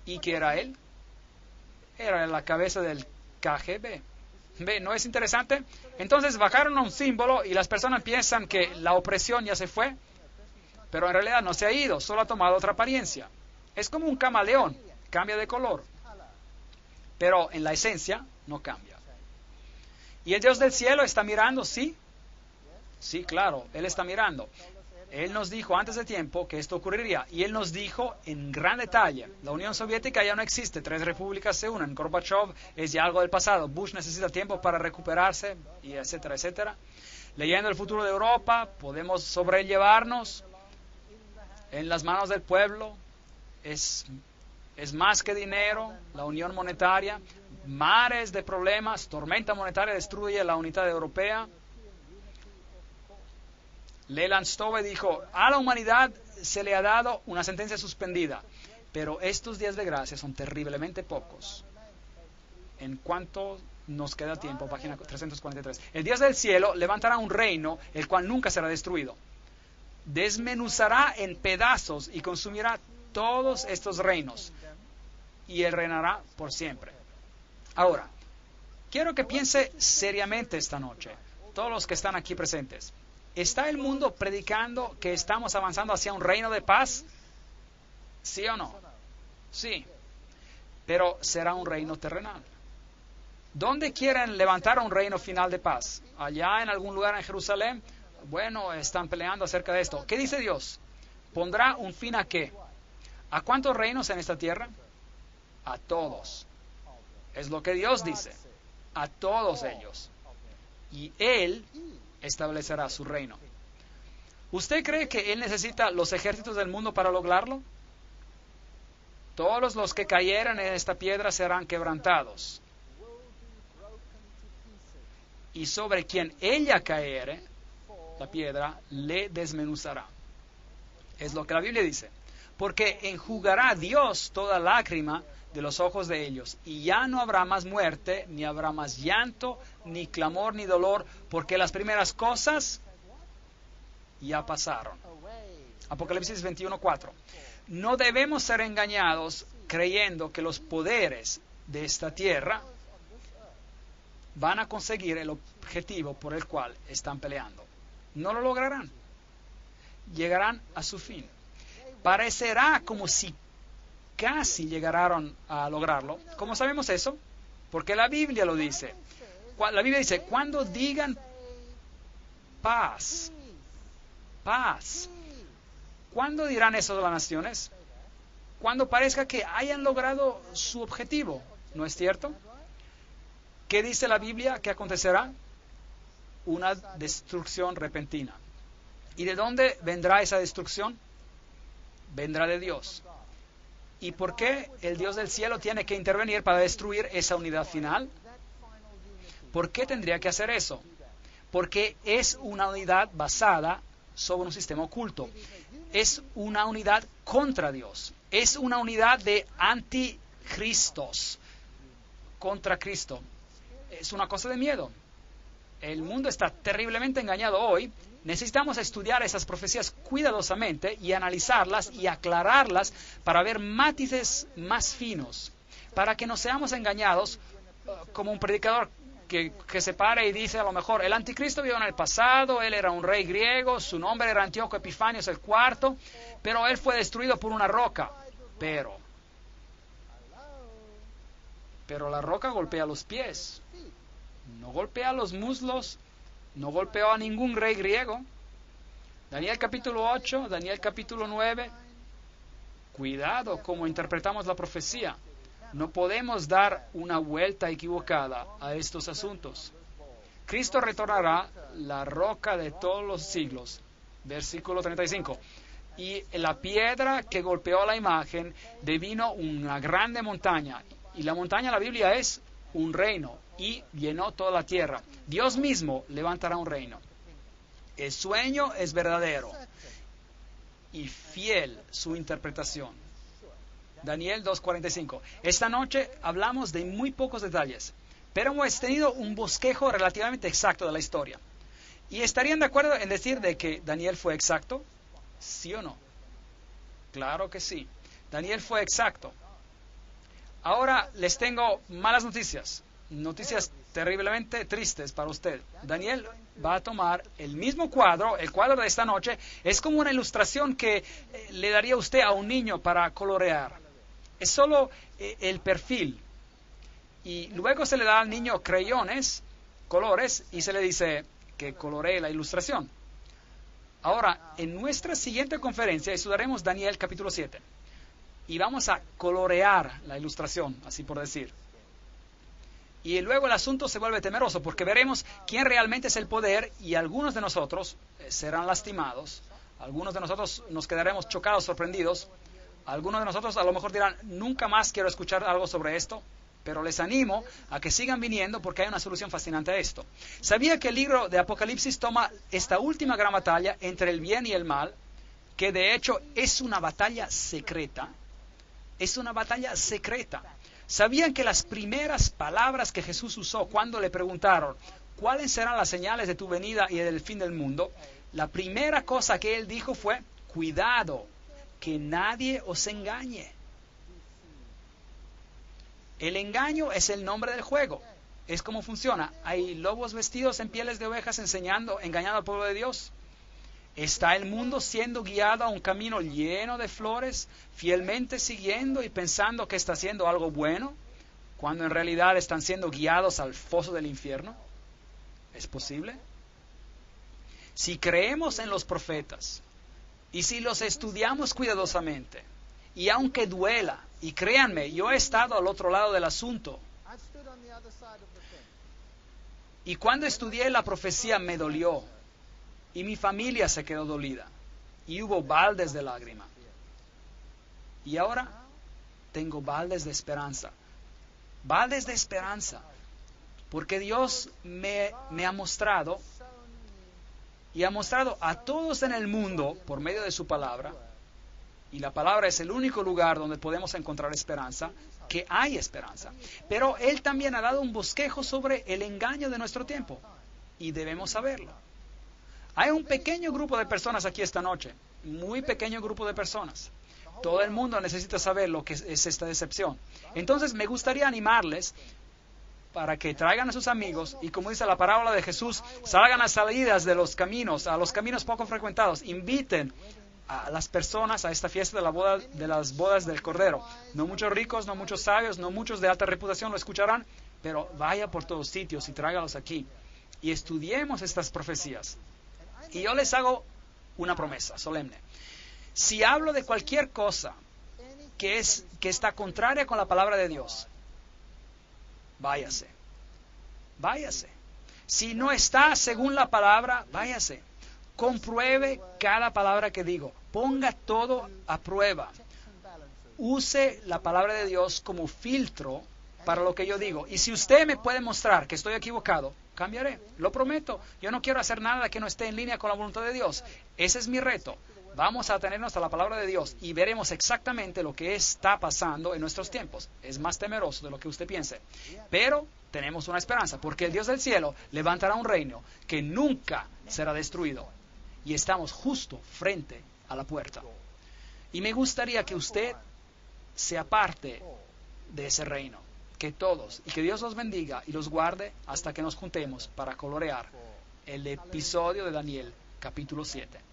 ¿Y qué era él? Era la cabeza del KGB. ¿Ve? ¿No es interesante? Entonces bajaron a un símbolo y las personas piensan que la opresión ya se fue, pero en realidad no se ha ido, solo ha tomado otra apariencia. Es como un camaleón, cambia de color, pero en la esencia no cambia. ¿Y el Dios del cielo está mirando? Sí. Sí, claro, Él está mirando. Él nos dijo antes de tiempo que esto ocurriría y Él nos dijo en gran detalle. La Unión Soviética ya no existe, 3 repúblicas se unen, Gorbachev es ya algo del pasado, Bush necesita tiempo para recuperarse, y etcétera, etcétera. Leyendo el futuro de Europa, podemos sobrellevarnos en las manos del pueblo. Es más que dinero, la unión monetaria, mares de problemas, tormenta monetaria destruye la unidad europea. Leland Stove dijo, a la humanidad se le ha dado una sentencia suspendida, pero estos días de gracia son terriblemente pocos. En cuanto nos queda tiempo, página 343. El Dios del cielo levantará un reino, el cual nunca será destruido. Desmenuzará en pedazos y consumirá todos estos reinos, y Él reinará por siempre. Ahora, quiero que piense seriamente esta noche, todos los que están aquí presentes. ¿Está el mundo predicando que estamos avanzando hacia un reino de paz? ¿Sí o no? Sí. Pero será un reino terrenal. ¿Dónde quieren levantar un reino final de paz? ¿Allá en algún lugar en Jerusalén? Bueno, están peleando acerca de esto. ¿Qué dice Dios? ¿Pondrá un fin a qué? ¿A cuántos reinos en esta tierra? A todos. Es lo que Dios dice. A todos ellos. Y Él establecerá su reino. ¿Usted cree que Él necesita los ejércitos del mundo para lograrlo? Todos los que cayeran en esta piedra serán quebrantados. Y sobre quien ella caere, la piedra, le desmenuzará. Es lo que la Biblia dice. Porque enjugará Dios toda lágrima de los ojos de ellos, y ya no habrá más muerte, ni habrá más llanto, ni clamor, ni dolor, porque las primeras cosas ya pasaron. Apocalipsis 21:4. No debemos ser engañados creyendo que los poderes de esta tierra van a conseguir el objetivo por el cual están peleando. No lo lograrán. Llegarán a su fin. Parecerá como si casi llegaron a lograrlo. ¿Cómo sabemos eso? Porque la Biblia lo dice. La Biblia dice, cuando digan paz, paz, ¿cuándo dirán eso las naciones? Cuando parezca que hayan logrado su objetivo, ¿no es cierto? ¿Qué dice la Biblia que acontecerá? Una destrucción repentina. ¿Y de dónde vendrá esa destrucción? Vendrá de Dios. ¿Y por qué el Dios del cielo tiene que intervenir para destruir esa unidad final? ¿Por qué tendría que hacer eso? Porque es una unidad basada sobre un sistema oculto. Es una unidad contra Dios. Es una unidad de anticristos contra Cristo. Es una cosa de miedo. El mundo está terriblemente engañado hoy. Necesitamos estudiar esas profecías cuidadosamente y analizarlas y aclararlas para ver matices más finos, para que no seamos engañados como un predicador que se para y dice a lo mejor, el anticristo vivió en el pasado, él era un rey griego, su nombre era Antíoco Epifanios el cuarto, pero él fue destruido por una roca. Pero la roca golpea los pies, no golpea los muslos, no golpeó a ningún rey griego. Daniel capítulo 8, Daniel capítulo 9. Cuidado cómo interpretamos la profecía. No podemos dar una vuelta equivocada a estos asuntos. Cristo retornará, la roca de todos los siglos. Versículo 35. Y la piedra que golpeó la imagen devino una grande montaña. Y la montaña, la Biblia, es un reino. Y llenó toda la tierra. Dios mismo levantará un reino. El sueño es verdadero y fiel su interpretación. Daniel 2:45. Esta noche hablamos de muy pocos detalles, pero hemos tenido un bosquejo relativamente exacto de la historia. ¿Y estarían de acuerdo en decir de que Daniel fue exacto? ¿Sí o no? Claro que sí. Daniel fue exacto. Ahora les tengo malas noticias. Noticias terriblemente tristes para usted. Daniel va a tomar el mismo cuadro, el cuadro de esta noche, es como una ilustración que le daría usted a un niño para colorear. Es solo el perfil. Y luego se le da al niño crayones, colores, y se le dice que coloree la ilustración. Ahora, en nuestra siguiente conferencia estudiaremos Daniel capítulo 7. Y vamos a colorear la ilustración, así por decir. Y luego el asunto se vuelve temeroso porque veremos quién realmente es el poder y algunos de nosotros serán lastimados. Algunos de nosotros nos quedaremos chocados, sorprendidos. Algunos de nosotros a lo mejor dirán, nunca más quiero escuchar algo sobre esto. Pero les animo a que sigan viniendo porque hay una solución fascinante a esto. ¿Sabía que el libro de Apocalipsis toma esta última gran batalla entre el bien y el mal? Que de hecho es una batalla secreta. Es una batalla secreta. ¿Sabían que las primeras palabras que Jesús usó cuando le preguntaron cuáles serán las señales de tu venida y del fin del mundo? La primera cosa que él dijo fue, cuidado, que nadie os engañe. El engaño es el nombre del juego. Es como funciona. Hay lobos vestidos en pieles de ovejas engañando al pueblo de Dios. ¿Está el mundo siendo guiado a un camino lleno de flores, fielmente siguiendo y pensando que está haciendo algo bueno, cuando en realidad están siendo guiados al foso del infierno? ¿Es posible? Si creemos en los profetas y si los estudiamos cuidadosamente, y aunque duela, y créanme, yo he estado al otro lado del asunto, y cuando estudié la profecía me dolió, y mi familia se quedó dolida, y hubo baldes de lágrima. Y ahora tengo baldes de esperanza, porque Dios me ha mostrado, y ha mostrado a todos en el mundo, por medio de su palabra, y la palabra es el único lugar donde podemos encontrar esperanza, que hay esperanza. Pero Él también ha dado un bosquejo sobre el engaño de nuestro tiempo, y debemos saberlo. Hay un pequeño grupo de personas aquí esta noche, muy pequeño grupo de personas. Todo el mundo necesita saber lo que es esta decepción. Entonces me gustaría animarles para que traigan a sus amigos y, como dice la parábola de Jesús, salgan a salidas de los caminos, a los caminos poco frecuentados, inviten a las personas a esta fiesta de las bodas del Cordero. No muchos ricos, no muchos sabios, no muchos de alta reputación lo escucharán, pero vaya por todos sitios y tráigalos aquí y estudiemos estas profecías. Y yo les hago una promesa solemne. Si hablo de cualquier cosa que está contraria con la palabra de Dios, váyase. Si no está según la palabra, váyase. Compruebe cada palabra que digo. Ponga todo a prueba. Use la palabra de Dios como filtro para lo que yo digo. Y si usted me puede mostrar que estoy equivocado, cambiaré. Lo prometo. Yo no quiero hacer nada que no esté en línea con la voluntad de Dios. Ese es mi reto. Vamos a atenernos a la palabra de Dios y veremos exactamente lo que está pasando en nuestros tiempos. Es más temeroso de lo que usted piense. Pero tenemos una esperanza, porque el Dios del cielo levantará un reino que nunca será destruido. Y estamos justo frente a la puerta. Y me gustaría que usted sea parte de ese reino. Que todos, y que Dios los bendiga y los guarde hasta que nos juntemos para colorear el episodio de Daniel, capítulo 7.